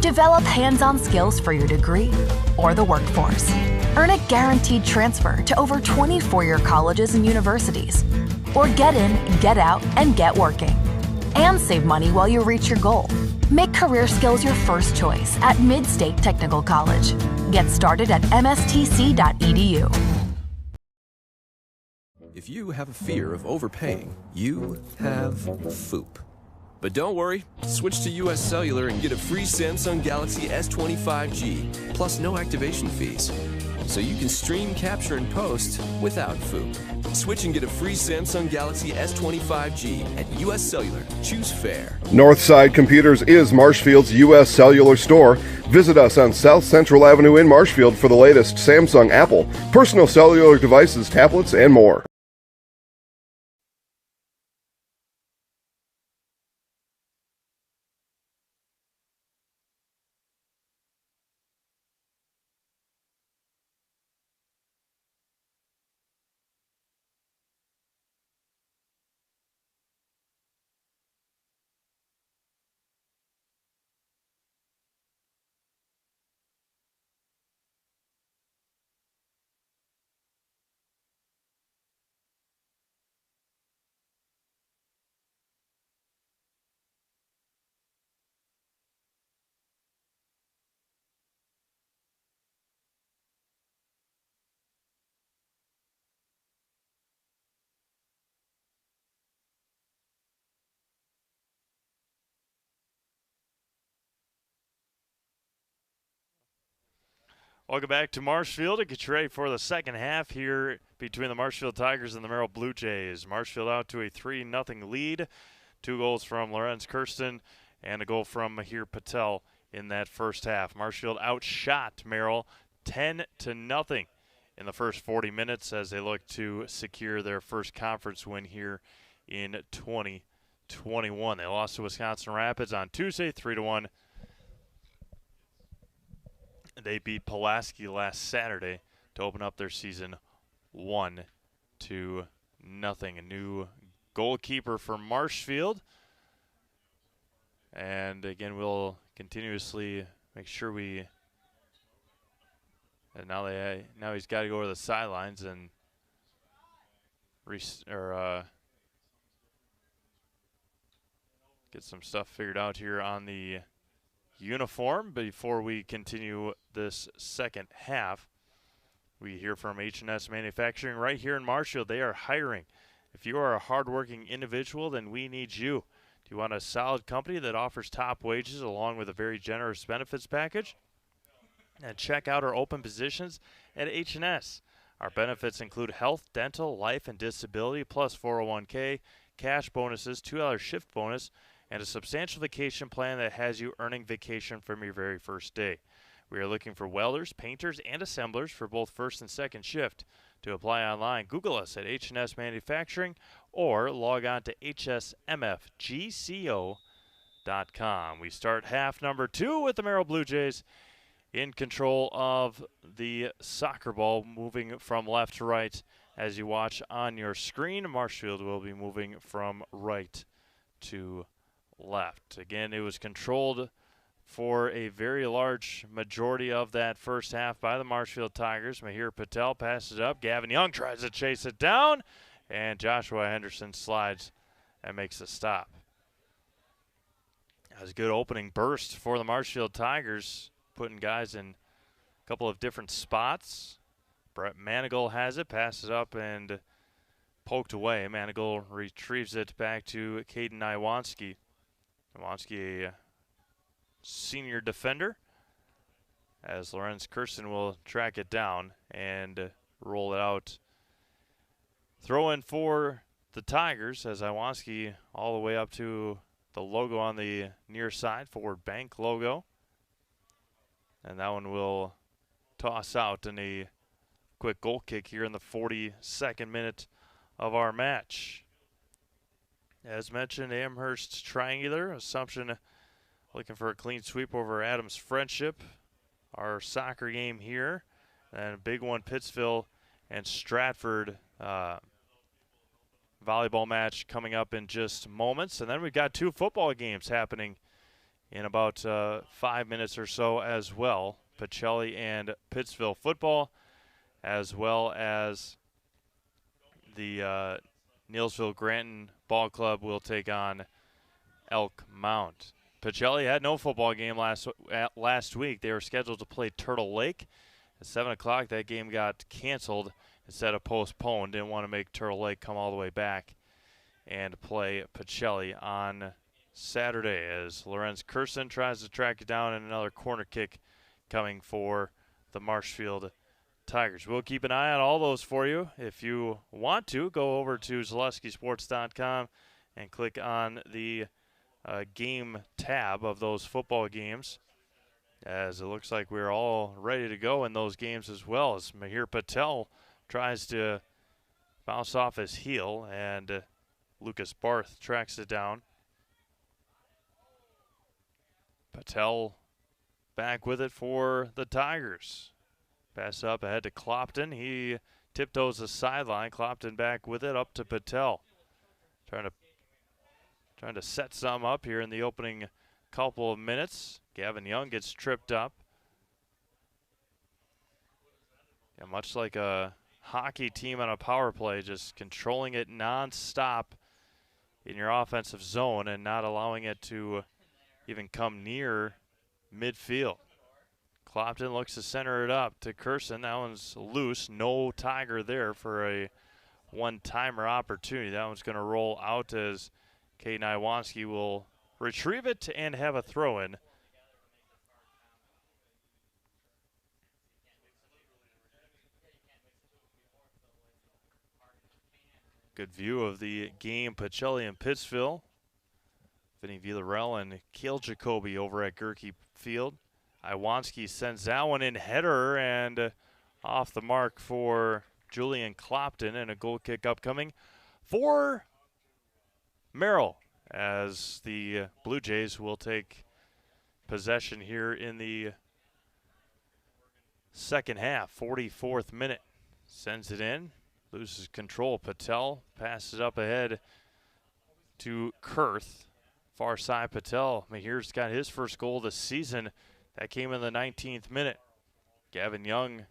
Develop hands-on skills for your degree or the workforce. Earn a guaranteed transfer to over 20 four-year colleges and universities. Or get in, get out, and get working. And save money while you reach your goal. Make career skills your first choice at Mid-State Technical College. Get started at mstc.edu. If you have a fear of overpaying, you have FOOP. But don't worry, switch to US Cellular and get a free Samsung Galaxy S25G, plus no activation fees. So you can stream, capture, and post without FOOP. Switch and get a free Samsung Galaxy S25G at US Cellular. Choose fair. Northside Computers is Marshfield's U.S. Cellular store. Visit us on South Central Avenue in Marshfield for the latest Samsung, Apple, personal cellular devices, tablets, and more. Welcome back to Marshfield to get you ready for the second half here between the Marshfield Tigers and the Merrill Blue Jays. Marshfield out to a 3-0 lead. 2 goals from Lorenz Kirsten and a goal from Mahir Patel in that first half. Marshfield outshot Merrill 10-0 in the first 40 minutes as they look to secure their first conference win here in 2021. They lost to Wisconsin Rapids on Tuesday 3-1. They beat Pulaski last Saturday to open up their season 1-0. A new goalkeeper for Marshfield. And again, we'll continuously make sure we. And now he's got to go to the sidelines and get some stuff figured out here on the uniform. Before we continue this second half, we hear from H&S Manufacturing right here in Marshfield. They are hiring. If you are a hardworking individual, then we need you. Do you want a solid company that offers top wages along with a very generous benefits package? And check out our open positions at H&S. Our benefits include health, dental, life, and disability, plus 401k, cash bonuses, $2 shift bonus, and a substantial vacation plan that has you earning vacation from your very first day. We are looking for welders, painters, and assemblers for both first and second shift. To apply online, Google us at H&S Manufacturing or log on to hsmfgco.com. We start half number 2 with the Merrill Blue Jays in control of the soccer ball, moving from left to right. As you watch on your screen, Marshfield will be moving from right to left. Again, it was controlled for a very large majority of that first half by the Marshfield Tigers. Mahir Patel passes it up. Gavin Young tries to chase it down, and Joshua Henderson slides and makes a stop. That was a good opening burst for the Marshfield Tigers, putting guys in a couple of different spots. Brett Manigal has it, passes up and poked away. Manigal retrieves it back to Caden Iwanski. Iwanski, a senior defender, as Lorenz Kirsten will track it down and roll it out. Throw in for the Tigers as Iwanski all the way up to the logo on the near side, Forward Bank logo. And that one will toss out in a quick goal kick here in the 42nd minute of our match. As mentioned, Amherst triangular. Assumption looking for a clean sweep over Adams Friendship. Our soccer game here. And a big one, Pittsville and Stratford volleyball match coming up in just moments. And then we've got 2 football games happening in about 5 minutes or so as well. Pacelli and Pittsville football, as well as the Neilsville Granton Ball Club will take on Elk Mount. Pacelli had no football game last week. They were scheduled to play Turtle Lake. At 7 o'clock, that game got canceled instead of postponed. Didn't want to make Turtle Lake come all the way back and play Pacelli on Saturday, as Lorenz Kirsten tries to track it down, and another corner kick coming for the Marshfield Tigers. We'll keep an eye on all those for you. If you want to, go over to ZaleskiSports.com and click on the game tab of those football games, as it looks like we're all ready to go in those games as well, as Mahir Patel tries to bounce off his heel, and Lucas Barth tracks it down. Patel back with it for the Tigers. Pass up ahead to Clopton. He tiptoes the sideline. Clopton back with it up to Patel. Trying to set some up here in the opening couple of minutes. Gavin Young gets tripped up. Yeah, much like a hockey team on a power play, just controlling it non-stop in your offensive zone and not allowing it to even come near midfield. Clopton looks to center it up to Kirsten. That one's loose. No Tiger there for a one-timer opportunity. That one's going to roll out as Caden Iwanski will retrieve it and have a throw-in. Good view of the game, Pacelli and Pittsville. Vinny Villarreal and Cale Jacoby over at Gerke Field. Iwanski sends that one in header and off the mark for Julian Clopton, and a goal kick upcoming for Merrill, as the Blue Jays will take possession here in the second half. 44th minute. Sends it in, loses control. Patel passes up ahead to Kurth. Far side Patel. Mahir's got his first goal this season. That came in the 19th minute. Gavin Young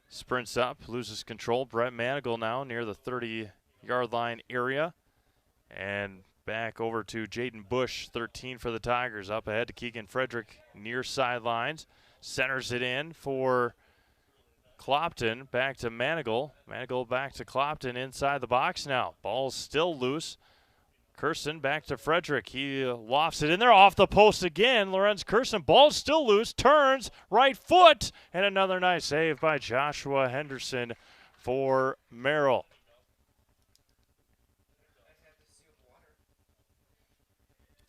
sprints up, loses control. Brett Manigal now near the 30-yard line area. And back over to Jaden Bush, 13 for the Tigers. Up ahead to Keegan Frederick, near sidelines. Centers it in for Clopton. Back to Manigal. Manigal back to Clopton inside the box now. Ball's still loose. Kirsten back to Frederick. He lofts it in there off the post again. Lorenz Kirsten, ball's still loose, turns, right foot, and another nice save by Joshua Henderson for Merrill.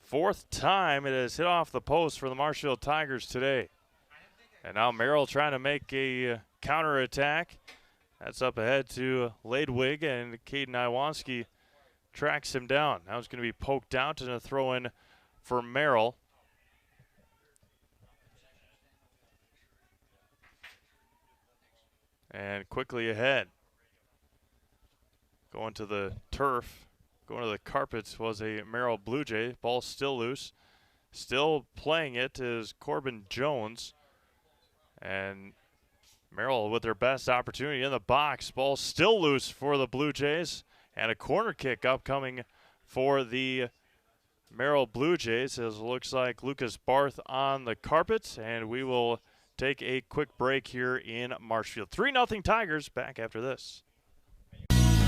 Fourth time it has hit off the post for the Marshfield Tigers today. And now Merrill trying to make a counterattack. That's up ahead to Ladewig, and Caden Iwanski tracks him down. Now it's going to be poked out and a throw in for Merrill. And quickly ahead. Going to the turf, going to the carpets was a Merrill Blue Jay. Ball still loose. Still playing it is Corbin Jones. And Merrill with their best opportunity in the box. Ball still loose for the Blue Jays. And a corner kick upcoming for the Merrill Blue Jays, as it looks like Lucas Barth on the carpet. And we will take a quick break here in Marshfield. 3-0 Tigers. Back after this.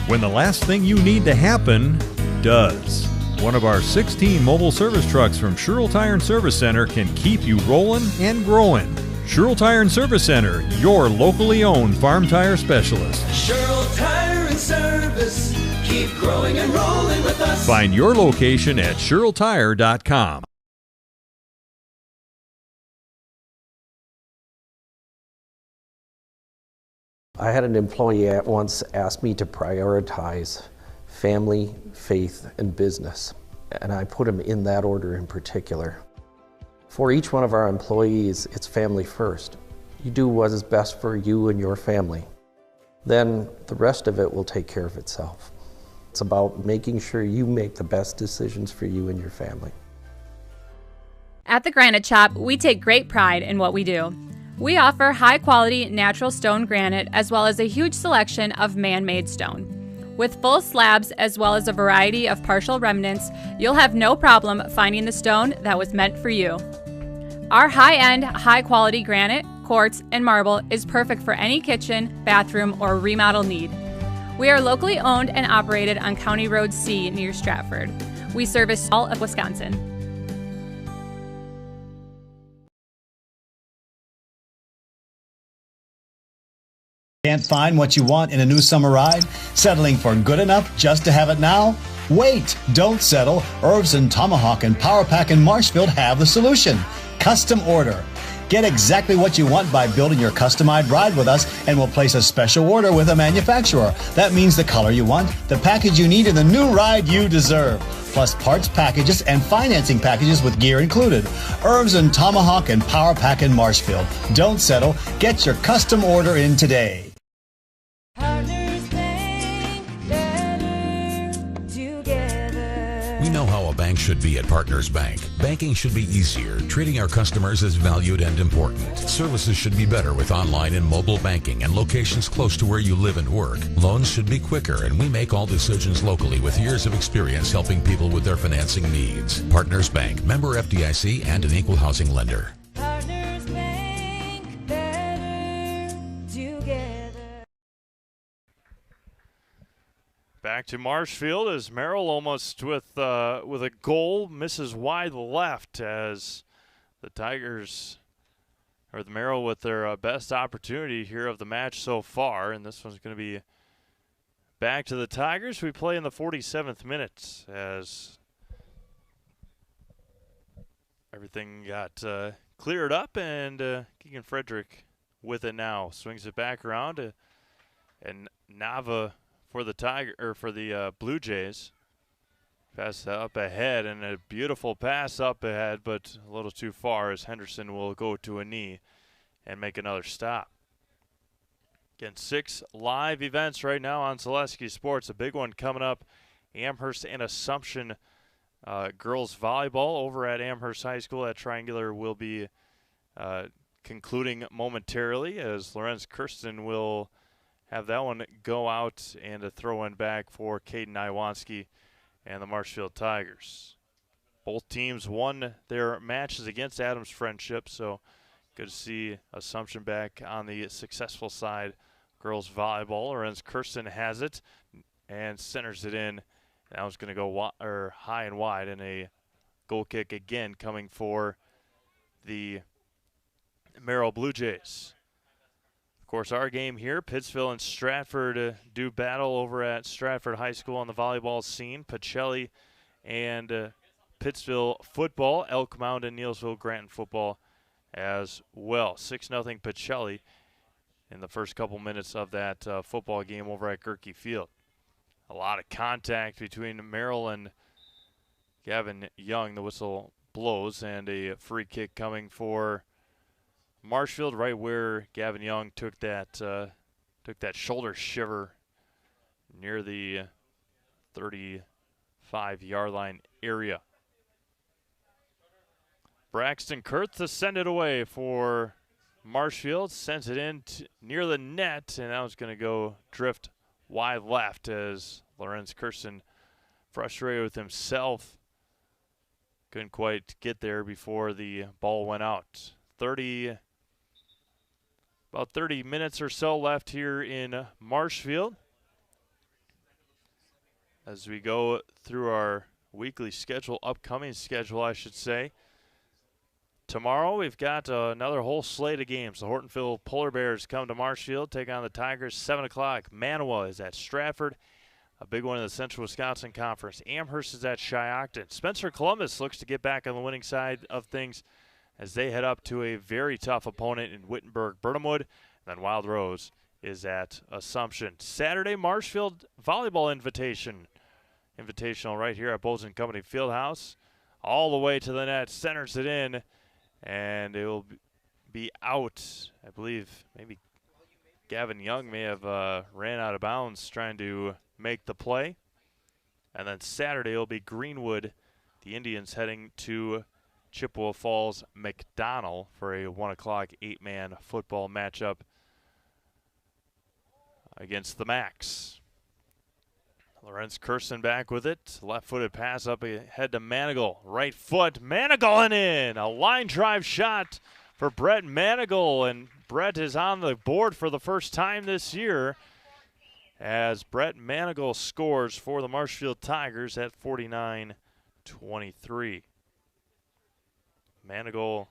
When the last thing you need to happen does. One of our 16 mobile service trucks from Sherrill Tire and Service Center can keep you rolling and growing. Sherrill Tire and Service Center, your locally owned farm tire specialist. Sherrill Tire and Service, keep growing and rolling with us. Find your location at SherrillTire.com. I had an employee at once ask me to prioritize family, faith, and business, and I put them in that order in particular. For each one of our employees, it's family first. You do what is best for you and your family. Then the rest of it will take care of itself. It's about making sure you make the best decisions for you and your family. At the Granite Shop, we take great pride in what we do. We offer high-quality natural stone granite as well as a huge selection of man-made stone. With full slabs as well as a variety of partial remnants, you'll have no problem finding the stone that was meant for you. Our high-end, high-quality granite, quartz, and marble is perfect for any kitchen, bathroom, or remodel need. We are locally owned and operated on County Road C near Stratford. We service all of Wisconsin. Can't find what you want in a new summer ride? Settling for good enough just to have it now? Wait, don't settle. Herbs and Tomahawk and Power Pack in Marshfield have the solution. Custom order. Get exactly what you want by building your customized ride with us, and we'll place a special order with a manufacturer. That means the color you want, the package you need, and the new ride you deserve. Plus parts packages and financing packages with gear included. Herbs and Tomahawk and Power Pack in Marshfield. Don't settle. Get your custom order in today. We know how a bank should be at Partners Bank. Banking should be easier. Treating our customers as valued and important. Services should be better with online and mobile banking and locations close to where you live and work. Loans should be quicker, and we make all decisions locally with years of experience helping people with their financing needs. Partners Bank, member FDIC, and an equal housing lender. Partners Bank, better together. Back to Marshfield as Merrill almost with a goal, misses wide left as the Tigers, or the Merrill with their best opportunity here of the match so far, and this one's going to be back to the Tigers. We play in the 47th minute as everything got cleared up, and Keegan Frederick with it now. Swings it back around, and Nava for the Blue Jays. Pass up ahead, and a beautiful pass up ahead, but a little too far as Henderson will go to a knee and make another stop. Again, 6 live events right now on Zaleski Sports. A big one coming up, Amherst and Assumption girls volleyball over at Amherst High School. That triangular will be concluding momentarily as Lorenz Kirsten will have that one go out, and a throw-in back for Caden Iwanski and the Marshfield Tigers. Both teams won their matches against Adams Friendship, so good to see Assumption back on the successful side. Girls volleyball, Lorenz Kirsten has it and centers it in. That was going to go high and wide, and a goal kick again coming for the Merrill Blue Jays. Of course, our game here, Pittsville and Stratford do battle over at Stratford High School on the volleyball scene. Pacelli and Pittsville football, Elk Mound and Neilsville Granton football as well. 6-0 Pacelli in the first couple minutes of that football game over at Gerke Field. A lot of contact between Merrill and Gavin Young. The whistle blows, and a free kick coming for Marshfield, right where Gavin Young took that shoulder shiver near the 35-yard line area. Braxton Kurth to send it away for Marshfield. Sends it in near the net, and that was going to go drift wide left as Lorenz Kirsten, frustrated with himself, couldn't quite get there before the ball went out. About 30 minutes or so left here in Marshfield as we go through our weekly schedule, upcoming schedule, I should say. Tomorrow we've got another whole slate of games. The Hortonville Polar Bears come to Marshfield, take on the Tigers, 7 o'clock. Manawa is at Stratford, a big one in the Central Wisconsin Conference. Amherst is at Shiocton. Spencer Columbus looks to get back on the winning side of things as they head up to a very tough opponent in Wittenberg-Birnhamwood. And then Wild Rose is at Assumption. Saturday, Marshfield Volleyball Invitational right here at Bozeman Company Fieldhouse. All the way to the net, centers it in, and it will be out. I believe maybe Gavin Young may have ran out of bounds trying to make the play. And then Saturday it will be Greenwood, the Indians, heading to Chippewa Falls McDonell for a 1 o'clock 8-man football matchup against the Macs. Lorenz Kirsten back with it. Left-footed pass up ahead to Manigal. Right foot, Manigal and in. A line drive shot for Brett Manigal, and Brett is on the board for the first time this year as Brett Manigal scores for the Marshfield Tigers at 49-23. Manigal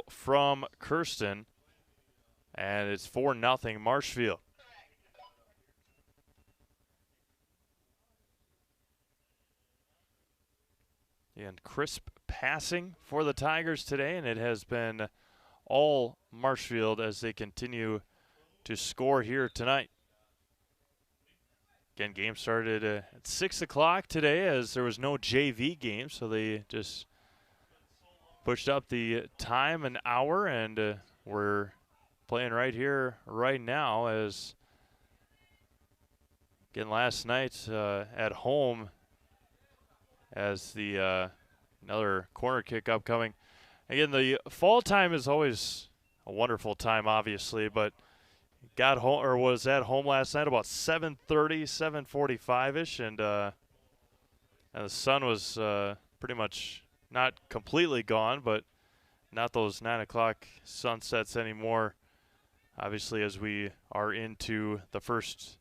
from Kirsten, and it's 4-0 Marshfield. And crisp passing for the Tigers today, and it has been all Marshfield as they continue to score here tonight. Again, game started at 6 o'clock today as there was no JV game, so they just pushed up the time an hour, and we're playing right here, right now, as, again, last night at home, as the another corner kick upcoming. Again, the fall time is always a wonderful time, obviously, but got home or was at home last night about 7:30, 7:45ish, and the sun was pretty much not completely gone, but not those 9 o'clock sunsets anymore. Obviously, as we are into the first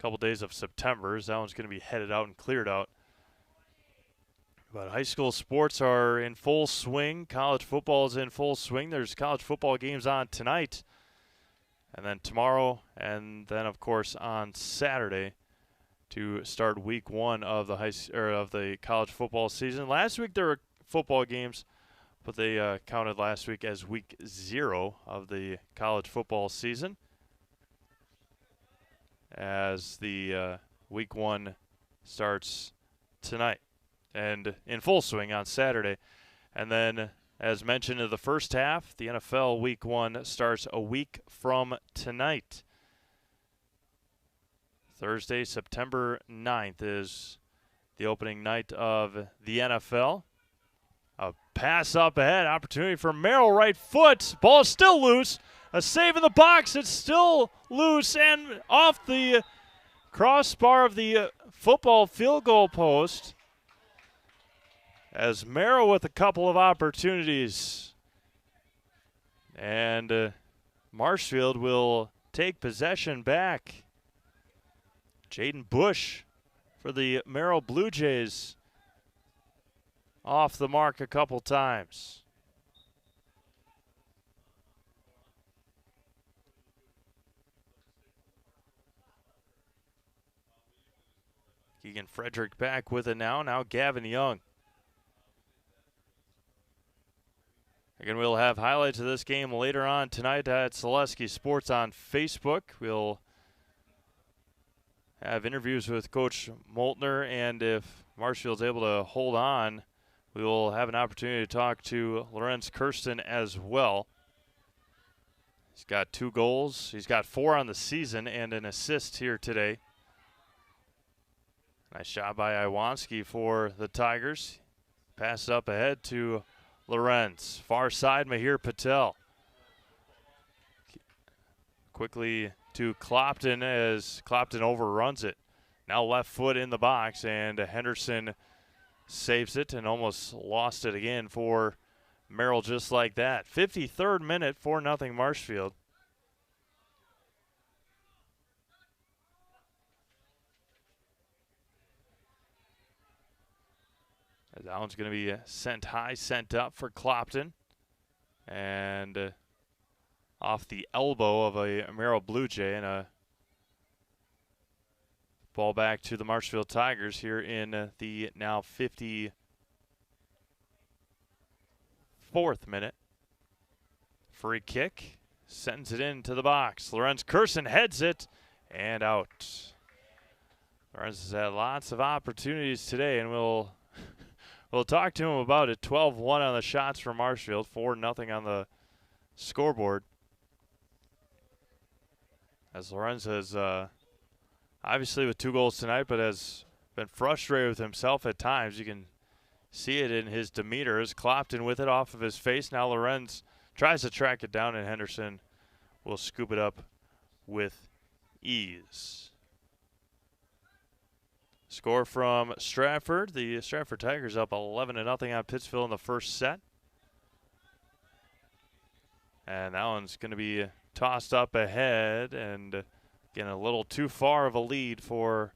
couple days of September, that one's going to be headed out and cleared out. But high school sports are in full swing. College football is in full swing. There's college football games on tonight, and then tomorrow, and then of course on Saturday to start week 1 of the college football season. Last week there were football games, but they counted last week as week 0 of the college football season, as the week 1 starts tonight and in full swing on Saturday. And then, as mentioned in the first half, the NFL Week 1 starts a week from tonight. Thursday, September 9th is the opening night of the NFL. A pass up ahead, opportunity for Merrill, right foot. Ball is still loose. A save in the box. It's still loose and off the crossbar of the football field goal post, as Merrill with a couple of opportunities. And Marshfield will take possession back. Jaden Bush for the Merrill Blue Jays off the mark a couple times. Keegan Frederick back with it now. Now Gavin Young. Again, we'll have highlights of this game later on tonight at Selesky Sports on Facebook. We'll have interviews with Coach Moltner, and if Marshfield's able to hold on, we will have an opportunity to talk to Lorenz Kirsten as well. He's got 2 goals. He's got 4 on the season and an assist here today. Nice shot by Iwanski for the Tigers. Pass up ahead to Lorenz. Far side, Mahir Patel. Quickly to Clopton as Clopton overruns it. Now left foot in the box, and Henderson saves it and almost lost it again for Merrill just like that. 53rd minute, 4-0 Marshfield. That one's going to be sent high, sent up for Clopton. And off the elbow of a Merrill Blue Jay, and a ball back to the Marshfield Tigers here in the now 54th minute. Free kick, sends it into the box. Lorenz Curson heads it, and out. Lorenz has had lots of opportunities today, and we'll talk to him about it. 12-1 on the shots for Marshfield, 4-0 on the scoreboard. As Lorenz has, obviously with 2 goals tonight, but has been frustrated with himself at times. You can see it in his demeanor as Clopton with it off of his face. Now Lorenz tries to track it down, and Henderson will scoop it up with ease. Score from Stratford. The Stratford Tigers up 11-0 on Pittsville in the first set. And that one's going to be tossed up ahead, and again a little too far of a lead for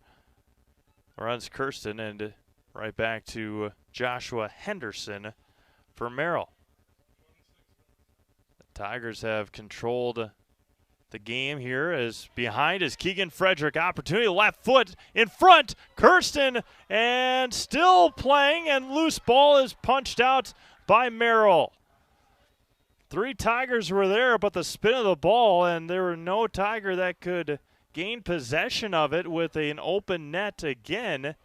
Lorenz Kirsten, and right back to Joshua Henderson for Merrill. The Tigers have controlled the game here. As behind is Keegan Frederick. Opportunity, left foot in front. Kirsten, and still playing, and loose ball is punched out by Merrill. 3 Tigers were there, but the spin of the ball, and there were no Tiger that could gain possession of it with an open net again.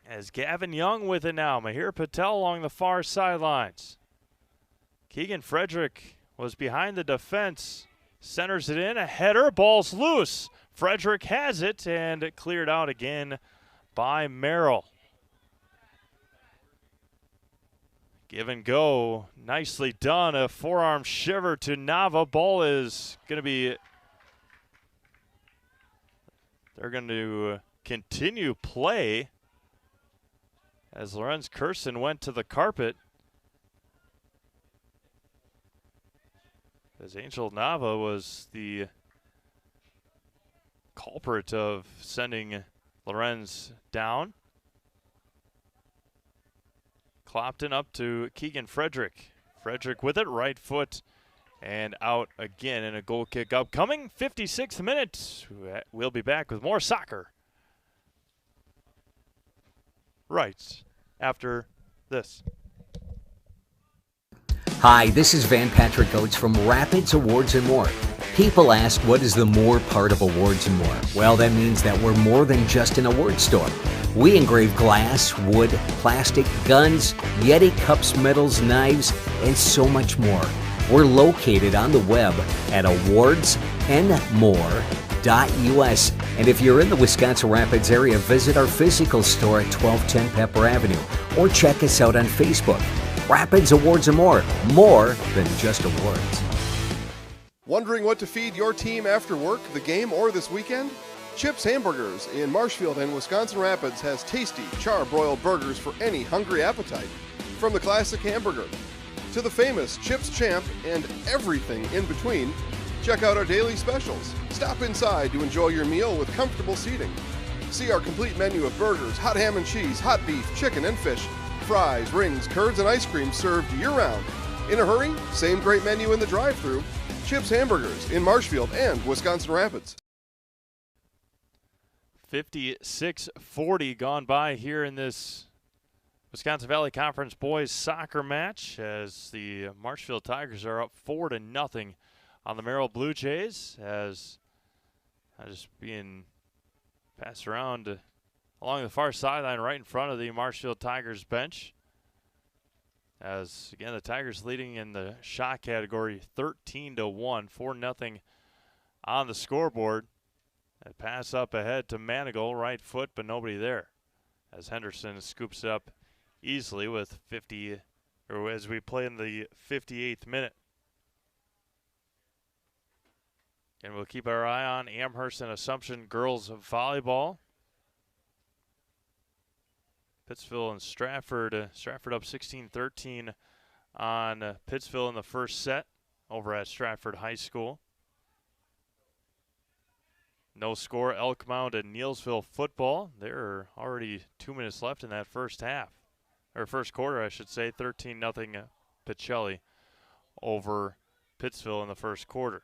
As Gavin Young with it now. Mahir Patel along the far sidelines. Keegan Frederick was behind the defense. Centers it in, a header, ball's loose. Frederick has it, and cleared out again by Merrill. Give and go, nicely done. A forearm shiver to Nava. Ball is going to be, they're going to continue play as Lorenz Kirsten went to the carpet. As Angel Nava was the culprit of sending Lorenz down. Clopton up to Keegan Frederick. Frederick with it, right foot, and out again, and a goal kick upcoming. 56th minute. We'll be back with more soccer right after this. Hi, this is Van Patrick Oates from Rapids Awards and More. People ask, what is the more part of Awards and More? Well, that means that we're more than just an award store. We engrave glass, wood, plastic, guns, Yeti cups, medals, knives, and so much more. We're located on the web at awardsandmore.us. And if you're in the Wisconsin Rapids area, visit our physical store at 1210 Pepper Avenue or check us out on Facebook. Rapids Awards and More than just awards. Wondering what to feed your team after work, the game, or this weekend? Chips Hamburgers in Marshfield and Wisconsin Rapids has tasty, char-broiled burgers for any hungry appetite. From the classic hamburger to the famous Chips Champ and everything in between, check out our daily specials. Stop inside to enjoy your meal with comfortable seating. See our complete menu of burgers, hot ham and cheese, hot beef, chicken and fish, fries, rings, curds, and ice cream served year-round. In a hurry? Same great menu in the drive-thru. Chips Hamburgers in Marshfield and Wisconsin Rapids. 56-40 gone by here in this Wisconsin Valley Conference boys soccer match as the Marshfield Tigers are up 4-0 on the Merrill Blue Jays, as just being passed around along the far sideline right in front of the Marshfield Tigers bench. As, again, the Tigers leading in the shot category 13-1, 4-0 on the scoreboard. A pass up ahead to Manigal, right foot, but nobody there. As Henderson scoops it up easily with 50, or as we play in the 58th minute. And we'll keep our eye on Amherst and Assumption girls volleyball. Pittsville and Stratford. Stratford up 16-13 on Pittsville in the first set over at Stratford High School. No score, Elkmount and Neelsville football. There are already 2 minutes left in that first half. Or first quarter, I should say. 13-0 Pacelli over Pittsville in the first quarter.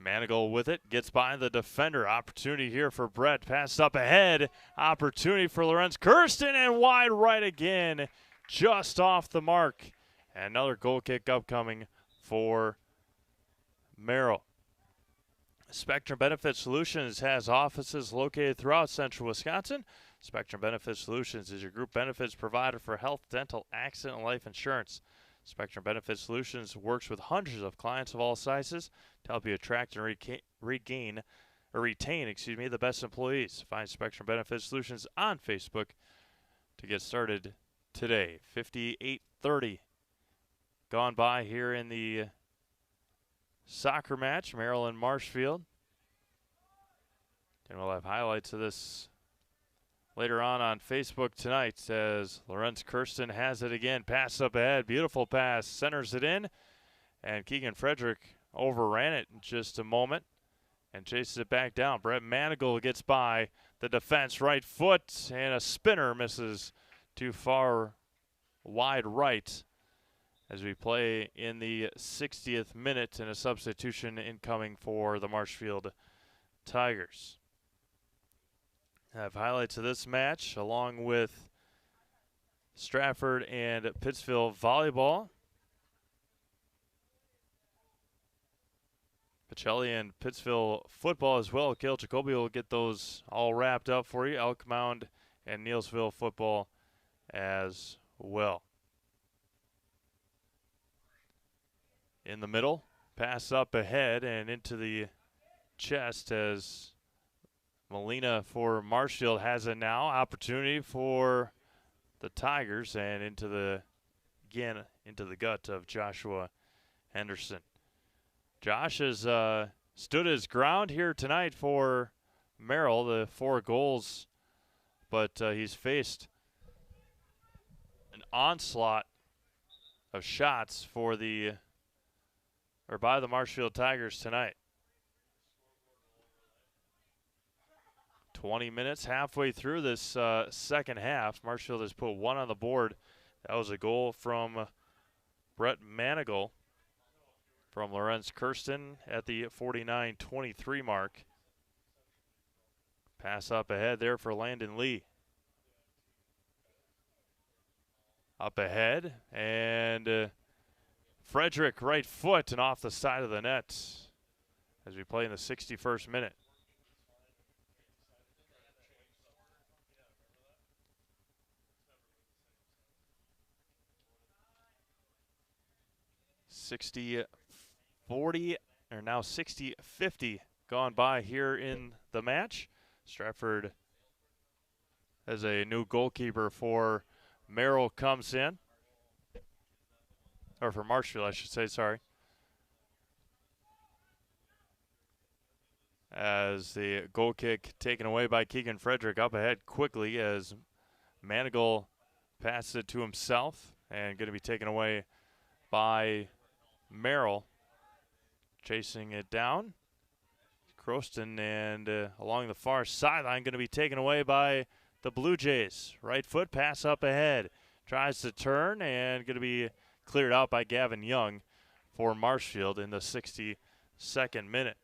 Manigal with it, gets by the defender. Opportunity here for Brett. Pass up ahead. Opportunity for Lorenz Kirsten, and wide right again. Just off the mark. And another goal kick upcoming for Merrill. Spectrum Benefit Solutions has offices located throughout central Wisconsin. Spectrum Benefit Solutions is your group benefits provider for health, dental, accident, and life insurance. Spectrum Benefit Solutions works with hundreds of clients of all sizes to help you attract and retain the best employees. Find Spectrum Benefit Solutions on Facebook to get started today. 58-30 gone by here in the soccer match, Merrill and Marshfield. And we'll have highlights of this later on Facebook tonight as Lorenz Kirsten has it again. Pass up ahead. Beautiful pass. Centers it in. And Keegan Frederick overran it in just a moment and chases it back down. Brett Manigal gets by the defense. Right foot. And a spinner misses too far wide right as we play in the 60th minute, and a substitution incoming for the Marshfield Tigers. I have highlights of this match along with Stratford and Pittsville volleyball. Pacelli and Pittsville football as well. Gail Jacoby will get those all wrapped up for you. Elkmount and Neelsville football as well. In the middle, pass up ahead and into the chest as Molina for Marshfield has it now. Opportunity for the Tigers and into the gut of Joshua Henderson. Josh has stood his ground here tonight for Merrill, the 4 goals, but he's faced an onslaught of shots by the Marshfield Tigers tonight. 20 minutes, halfway through this second half. Marshfield has put 1 on the board. That was a goal from Brett Manigal from Lorenz Kirsten at the 49-23 mark. Pass up ahead there for Landon Lee. Up ahead, and Frederick right foot and off the side of the net as we play in the 61st minute. Now 60-50 gone by here in the match. Stratford as a new goalkeeper for Merrill comes in. Or for Marshfield, I should say, sorry. As the goal kick taken away by Keegan Frederick up ahead quickly as Manigal passes it to himself and going to be taken away by Merrill. Chasing it down. Croston and along the far sideline going to be taken away by the Blue Jays. Right foot pass up ahead. Tries to turn and going to be cleared out by Gavin Young for Marshfield in the 62nd minute.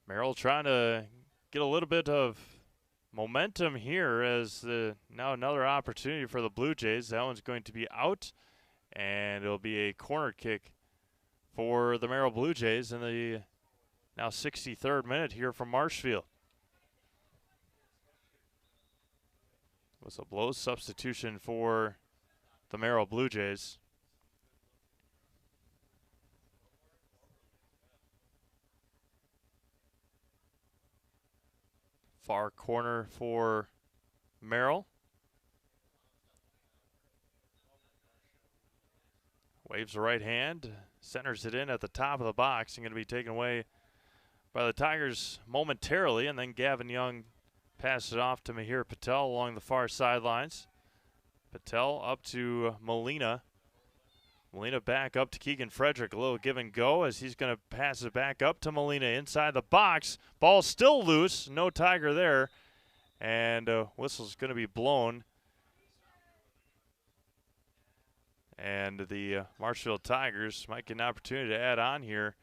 Merrill trying to get a little bit of momentum here as now another opportunity for the Blue Jays. That one's going to be out, and it'll be a corner kick for the Merrill Blue Jays in the now 63rd minute here from Marshfield. Was a blow substitution for the Merrill Blue Jays. Far corner for Merrill. Waves the right hand, centers it in at the top of the box, and going to be taken away by the Tigers momentarily, and then Gavin Young passes it off to Mihir Patel along the far sidelines. Patel up to Molina. Molina back up to Keegan Frederick. A little give and go as he's going to pass it back up to Molina inside the box. Ball still loose. No Tiger there. And whistle's going to be blown. And the Marshfield Tigers might get an opportunity to add on here.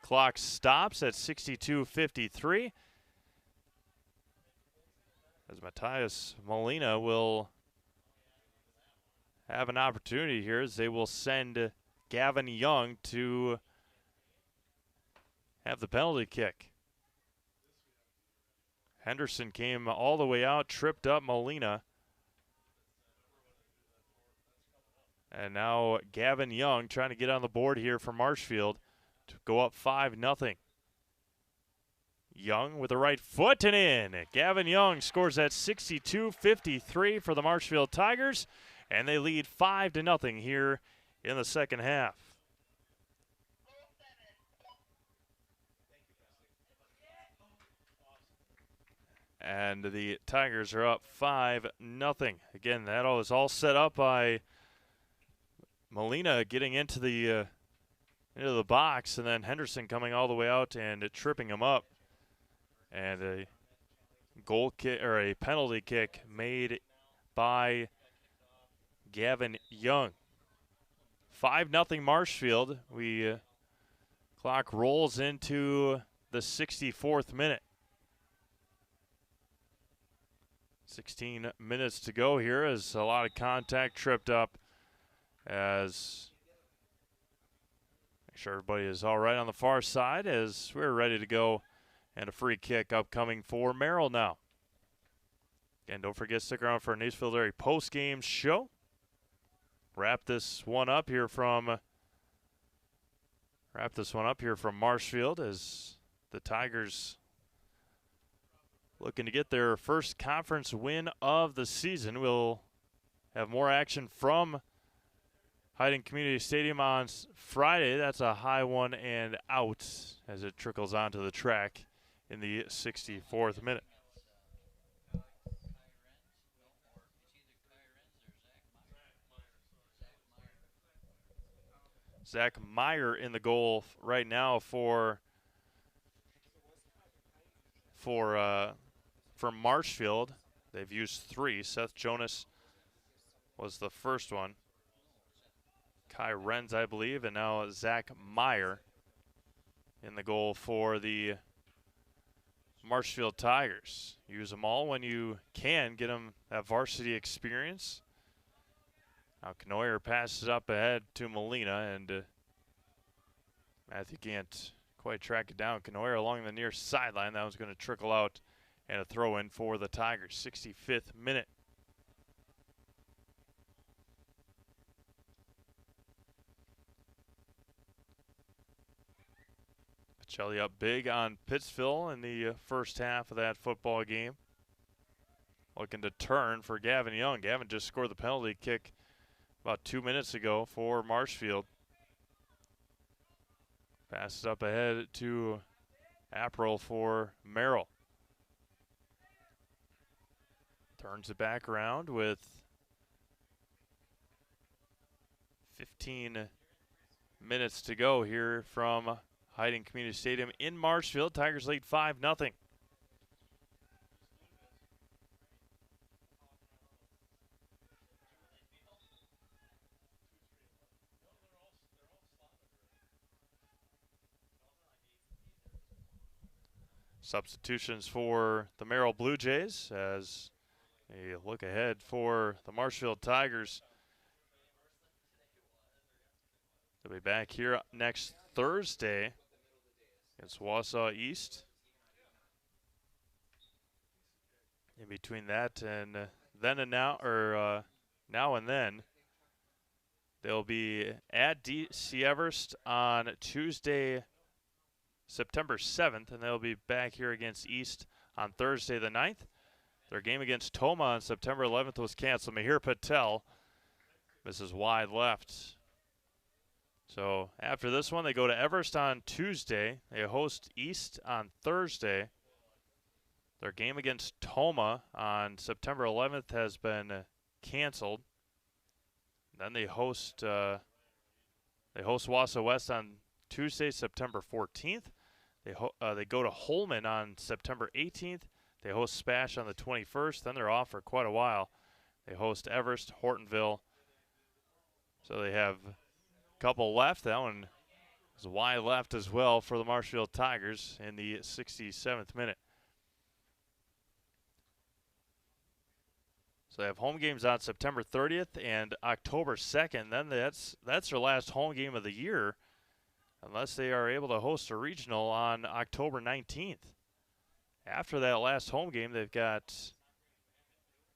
Clock stops at 62:53. As Matthias Molina will have an opportunity here as they will send Gavin Young to have the penalty kick. Henderson came all the way out, tripped up Molina. And now Gavin Young trying to get on the board here for Marshfield to go up 5-0. Young with the right foot and in. Gavin Young scores at 62:53 for the Marshfield Tigers, and they lead 5-0 here in the second half. And the Tigers are up 5-0. Again, that was all set up by Molina getting into the box, and then Henderson coming all the way out and tripping him up. And a goal kick or a penalty kick made by Gavin Young. 5-0 Marshfield. Clock rolls into the 64th minute. 16 minutes to go here as a lot of contact tripped up as make sure everybody is all right on the far side as we're ready to go. And a free kick upcoming for Merrill now. Again, don't forget, stick around for a Nacefield Area post-game show. Wrap this one up here from Marshfield as the Tigers looking to get their first conference win of the season. We'll have more action from Hyden Community Stadium on Friday. That's a high one and out as it trickles onto the track in the 64th minute. Zach Meyer in the goal right now for Marshfield. They've used 3. Seth Jonas was the first one. Kai Renz, I believe, and now Zach Meyer in the goal for the Marshfield Tigers. Use them all when you can. Get them that varsity experience. Now Knoyer passes up ahead to Molina, and Matthew can't quite track it down. Knoyer along the near sideline. That was going to trickle out, and a throw in for the Tigers. 65th minute. Pacelli up big on Pittsville in the first half of that football game. Looking to turn for Gavin Young. Gavin just scored the penalty kick about 2 minutes ago for Marshfield. Passes up ahead to April for Merrill. Turns it back around with 15 minutes to go here from Hyden Community Stadium in Marshfield. Tigers lead 5-0. Substitutions for the Merrill Blue Jays as a look ahead for the Marshfield Tigers. They'll be back here next Thursday against Wausau East. In between that and now and then, they'll be at DC Everest on Tuesday September 7th, and they'll be back here against East on Thursday the 9th. Their game against Toma on September 11th was canceled. Mihir Patel misses wide left. So after this one, they go to Everest on Tuesday. They host East on Thursday. Their game against Toma on September 11th has been canceled. Then they host Wausau West on Tuesday, September 14th. They go to Holman on September 18th. They host Spash on the 21st. Then they're off for quite a while. They host Everest, Hortonville. So they have a couple left. That one is wide left as well for the Marshfield Tigers in the 67th minute. So they have home games on September 30th and October 2nd. Then that's their last home game of the year, unless they are able to host a regional on October 19th. After that last home game, they've got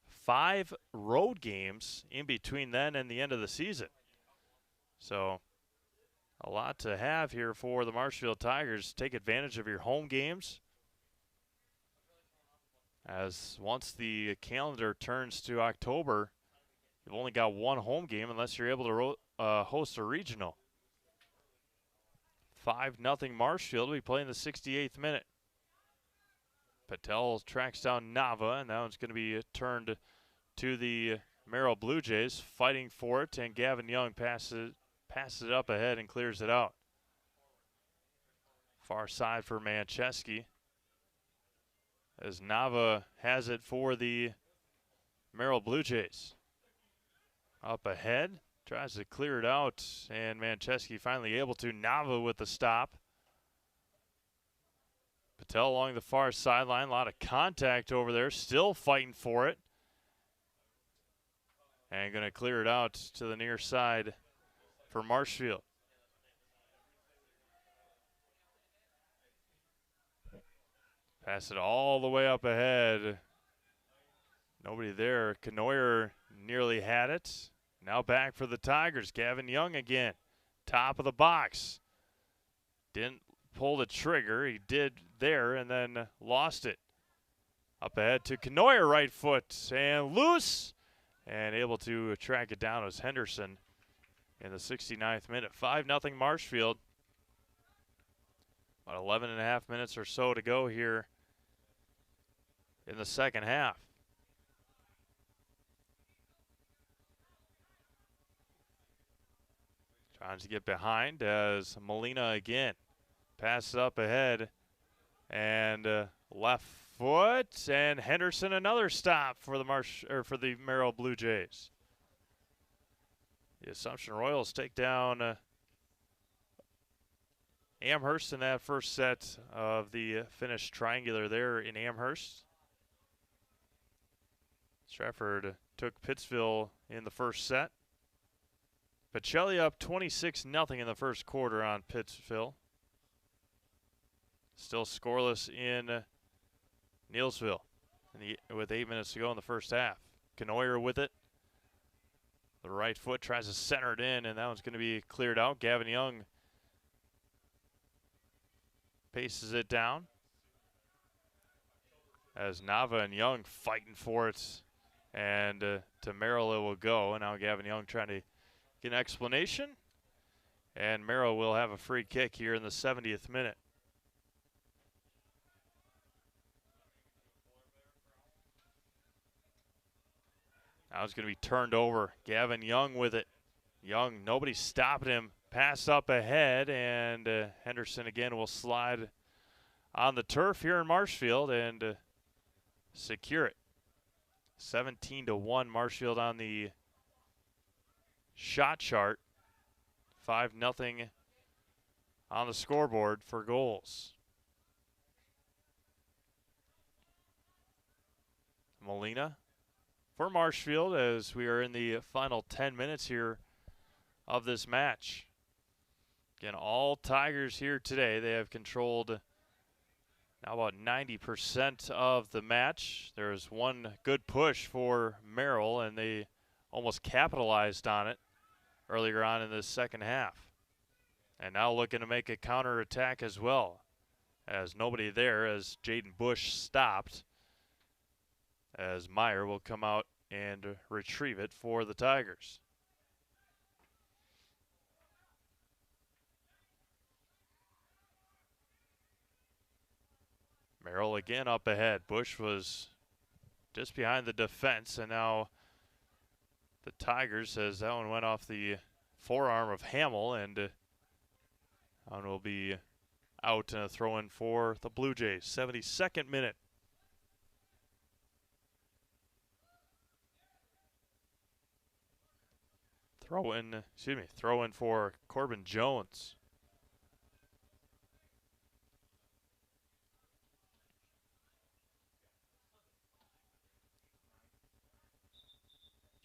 5 road games in between then and the end of the season. So a lot to have here for the Marshfield Tigers. Take advantage of your home games, as once the calendar turns to October, you've only got one home game unless you're able to host a regional. 5-0 Marshfield. We play in the 68th minute. Patel tracks down Nava, and that one's going to be turned to the Merrill Blue Jays, fighting for it, and Gavin Young passes it up ahead and clears it out. Far side for Manchesky, as Nava has it for the Merrill Blue Jays. Up ahead, tries to clear it out, and Manchesky finally able to. Nava with the stop. Patel along the far sideline, a lot of contact over there, still fighting for it. And going to clear it out to the near side for Marshfield. Pass it all the way up ahead. Nobody there. Canoyer nearly had it. Now back for the Tigers. Gavin Young again. Top of the box. Didn't pull the trigger. He did there and then lost it. Up ahead to Canoyer, right foot, and loose. And able to track it down was Henderson in the 69th minute. 5-0 Marshfield. About 11 and a half minutes or so to go here in the second half. Trying to get behind as Molina again. Passes up ahead and left foot, and Henderson another stop for the Merrill Blue Jays. The Assumption Royals take down Amherst in that first set of the finished triangular there in Amherst. Stratford took Pittsville in the first set. Pacelli up 26-0 in the first quarter on Pittsville. Still scoreless in Neilsville with 8 minutes to go in the first half. Canoyer with it. The right foot tries to center it in, and that one's going to be cleared out. Gavin Young paces it down as Nava and Young fighting for it, and to Merrill it will go. And now Gavin Young trying to get an explanation, and Merrill will have a free kick here in the 70th minute. Now it's going to be turned over. Gavin Young with it. Young, nobody stopping him. Pass up ahead, and Henderson again will slide on the turf here in Marshfield and secure it. 17-1 Marshfield on the shot chart. 5-0 on the scoreboard for goals. Molina for Marshfield as we are in the final 10 minutes here of this match. Again, all Tigers here today. They have controlled now about 90% of the match. There's one good push for Merrill, and they almost capitalized on it earlier on in the second half. And now looking to make a counterattack as well. as nobody there as Jaden Bush stopped, as Meyer will come out and retrieve it for the Tigers. Merrill again up ahead. Bush was just behind the defense, and now the Tigers, as that one went off the forearm of Hamill, and that one will be out and a throw in for the Blue Jays. 72nd minute. Throw in for Corbin Jones.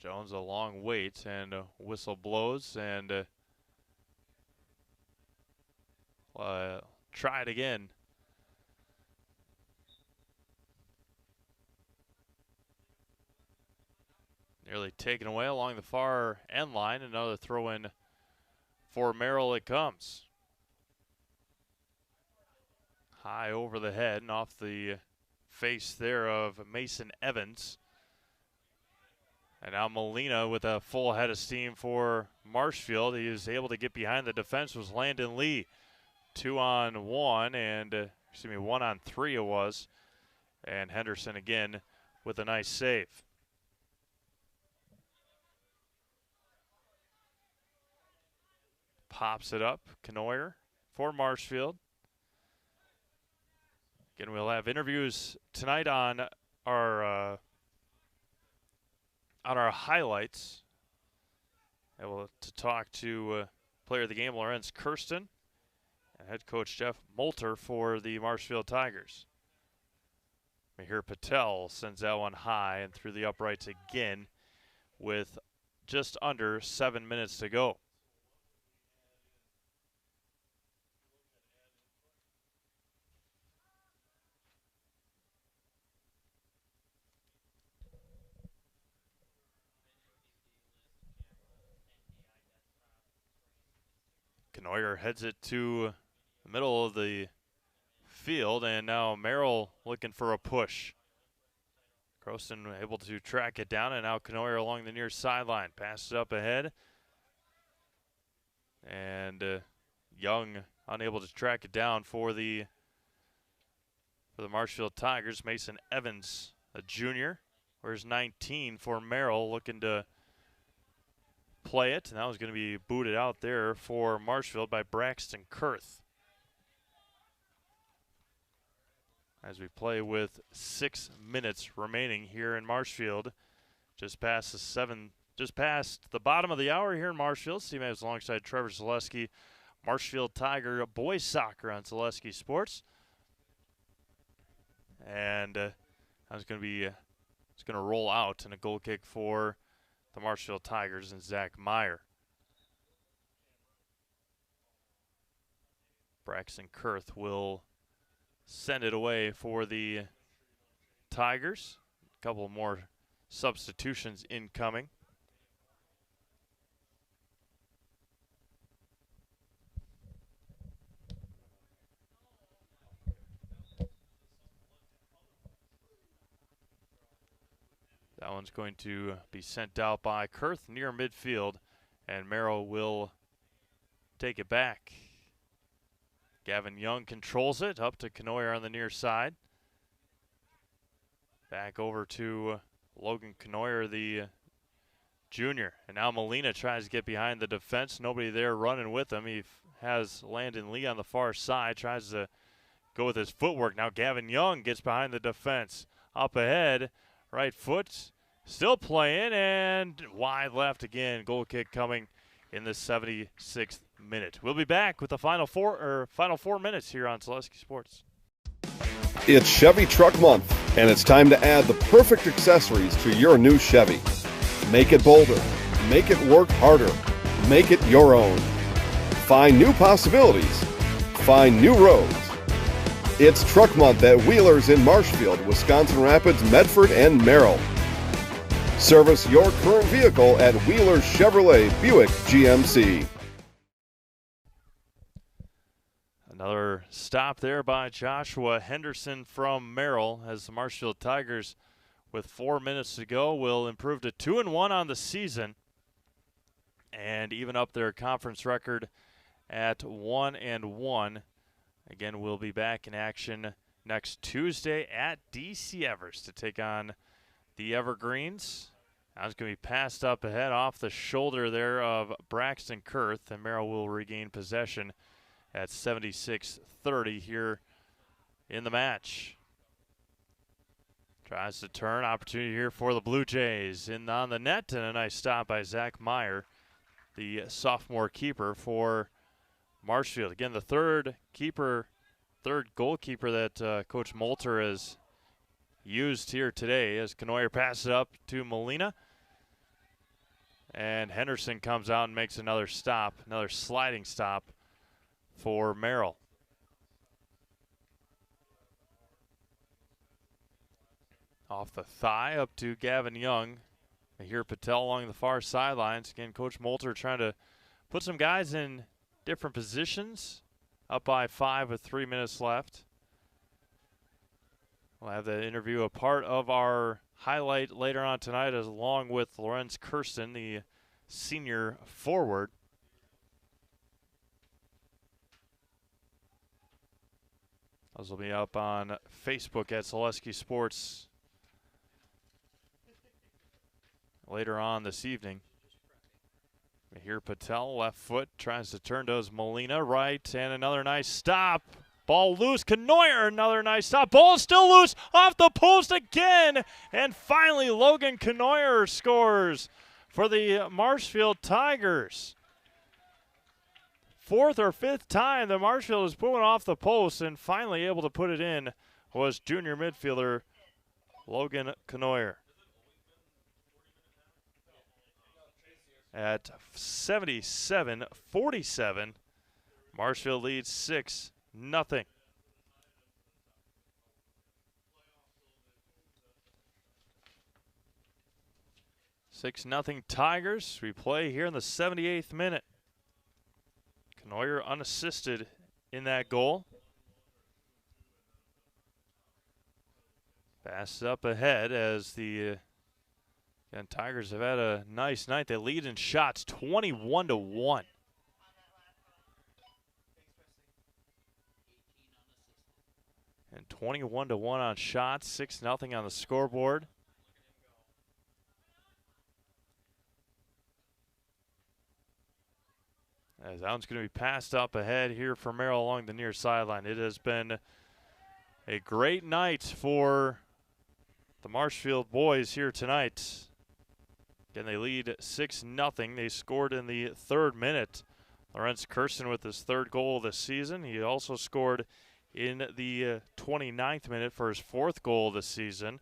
Jones a long wait, and whistle blows, and try it again. Nearly taken away along the far end line. Another throw in for Merrill it comes. High over the head and off the face there of Mason Evans. And now Molina with a full head of steam for Marshfield. He is able to get behind the defense, was Landon Lee. 2-on-1 and, 1-on-3 it was. And Henderson again with a nice save. Pops it up, Knoyer for Marshfield. Again, we'll have interviews tonight on our highlights. And we'll to talk to player of the game Lorenz Kirsten and head coach Jeff Moulter for the Marshfield Tigers. Mihir Patel sends that one high and through the uprights again with just under 7 minutes to go. Knoyer heads it to the middle of the field, and now Merrill looking for a push. Croston able to track it down, and now Knoyer along the near sideline. Passes it up ahead. And Young unable to track it down for the Marshfield Tigers. Mason Evans, a junior. Where's 19 for Merrill, looking to play it, and that was going to be booted out there for Marshfield by Braxton Kurth. As we play with 6 minutes remaining here in Marshfield, just past the bottom of the hour here in Marshfield. Steve Mays alongside Trevor Zaleski, Marshfield Tiger boys soccer on Zaleski Sports, and it's going to roll out and a goal kick for the Marshfield Tigers and Zach Meyer. Braxton Kurth will send it away for the Tigers. A couple more substitutions incoming. That one's going to be sent out by Kurth near midfield, and Merrill will take it back. Gavin Young controls it up to Knoyer on the near side. Back over to Logan Knoyer, the junior. And now Molina tries to get behind the defense. Nobody there running with him. He has Landon Lee on the far side, tries to go with his footwork. Now Gavin Young gets behind the defense. Up ahead. Right foot, still playing, and wide left again. Goal kick coming in the 76th minute. We'll be back with the final four minutes here on Zaleski Sports. It's Chevy Truck Month, and it's time to add the perfect accessories to your new Chevy. Make it bolder, make it work harder, make it your own. Find new possibilities, find new roads. It's Truck Month at Wheelers in Marshfield, Wisconsin Rapids, Medford, and Merrill. Service your current vehicle at Wheelers Chevrolet Buick GMC. Another stop there by Joshua Henderson from Merrill, as the Marshfield Tigers, with 4 minutes to go, will improve to 2-1 on the season and even up their conference record at 1-1. Again, we'll be back in action next Tuesday at DC Evers to take on the Evergreens. Now it's going to be passed up ahead off the shoulder there of Braxton Kurth, and Merrill will regain possession at 76-30 here in the match. Tries to turn, opportunity here for the Blue Jays. In on the net, and a nice stop by Zach Meyer, the sophomore keeper for Marshfield. Again, the third goalkeeper that Coach Moulter has used here today, as Knoyer passes it up to Molina. And Henderson comes out and makes another stop, another sliding stop for Merrill. Off the thigh up to Gavin Young. Here Patel along the far sidelines. Again, Coach Moulter trying to put some guys in different positions. Up by 5 with 3 minutes left. We'll have that interview a part of our highlight later on tonight, as along with Lorenz Kirsten, the senior forward. Those will be up on Facebook at Zaleski Sports later on this evening. Here Patel, left foot, tries to turn to Molina, right, and another nice stop. Ball loose, Knoyer, another nice stop. Ball is still loose, off the post again, and finally Logan Knoyer scores for the Marshfield Tigers. Fourth or fifth time the Marshfield is pulling off the post, and finally able to put it in was junior midfielder Logan Knoyer. At 77-47, Marshfield leads 6-0. Six nothing Tigers. We play here in the 78th minute. Knoyer unassisted in that goal. Pass up ahead as the Tigers have had a nice night. They lead in shots 21-1. And 21-1 on shots, 6-0 on the scoreboard. As that one's going to be passed up ahead here for Merrill along the near sideline. It has been a great night for the Marshfield boys here tonight. Again, they lead 6-0. They scored in the 3rd minute. Lorenz Kirsten with his 3rd goal of the season. He also scored in the 29th minute for his 4th goal of the season.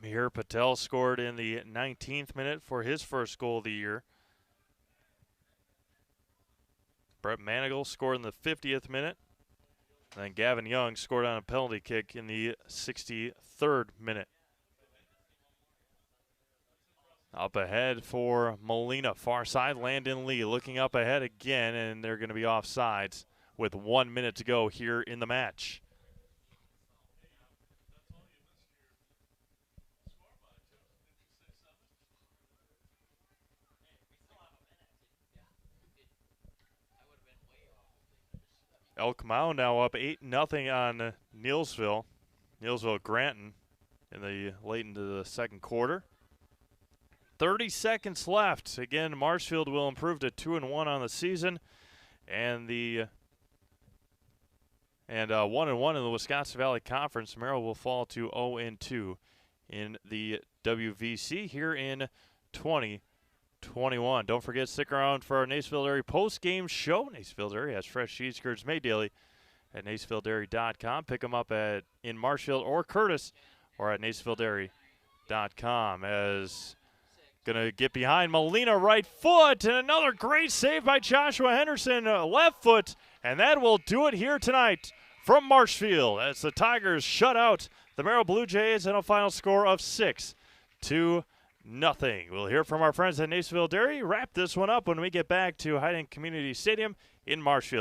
Mihir Patel scored in the 19th minute for his 1st goal of the year. Brett Manigal scored in the 50th minute. And then Gavin Young scored on a penalty kick in the 63rd minute. Up ahead for Molina, far side, Landon Lee looking up ahead again, and they're going to be offsides with 1 minute to go here in the match. Elk Mound now up 8-0 on Neilsville. Neilsville-Granton in the late into the 2nd quarter. 30 seconds left. Again, Marshfield will improve to 2-1 on the season, and 1-1 in the Wisconsin Valley Conference. Merrill will fall to 0-2 in the WVC here in 2021. Don't forget, stick around for our Nacefield Dairy post-game show. Nacefield Dairy has fresh cheese curds made daily at nacefielddairy.com. Pick them up in Marshfield or Curtis, or at nacefielddairy.com. As going to get behind Molina, right foot, and another great save by Joshua Henderson, left foot, and that will do it here tonight from Marshfield as the Tigers shut out the Merrill Blue Jays in a final score of 6-0. We'll hear from our friends at Nacefield Dairy. Wrap this one up when we get back to Hyden Community Stadium in Marshfield.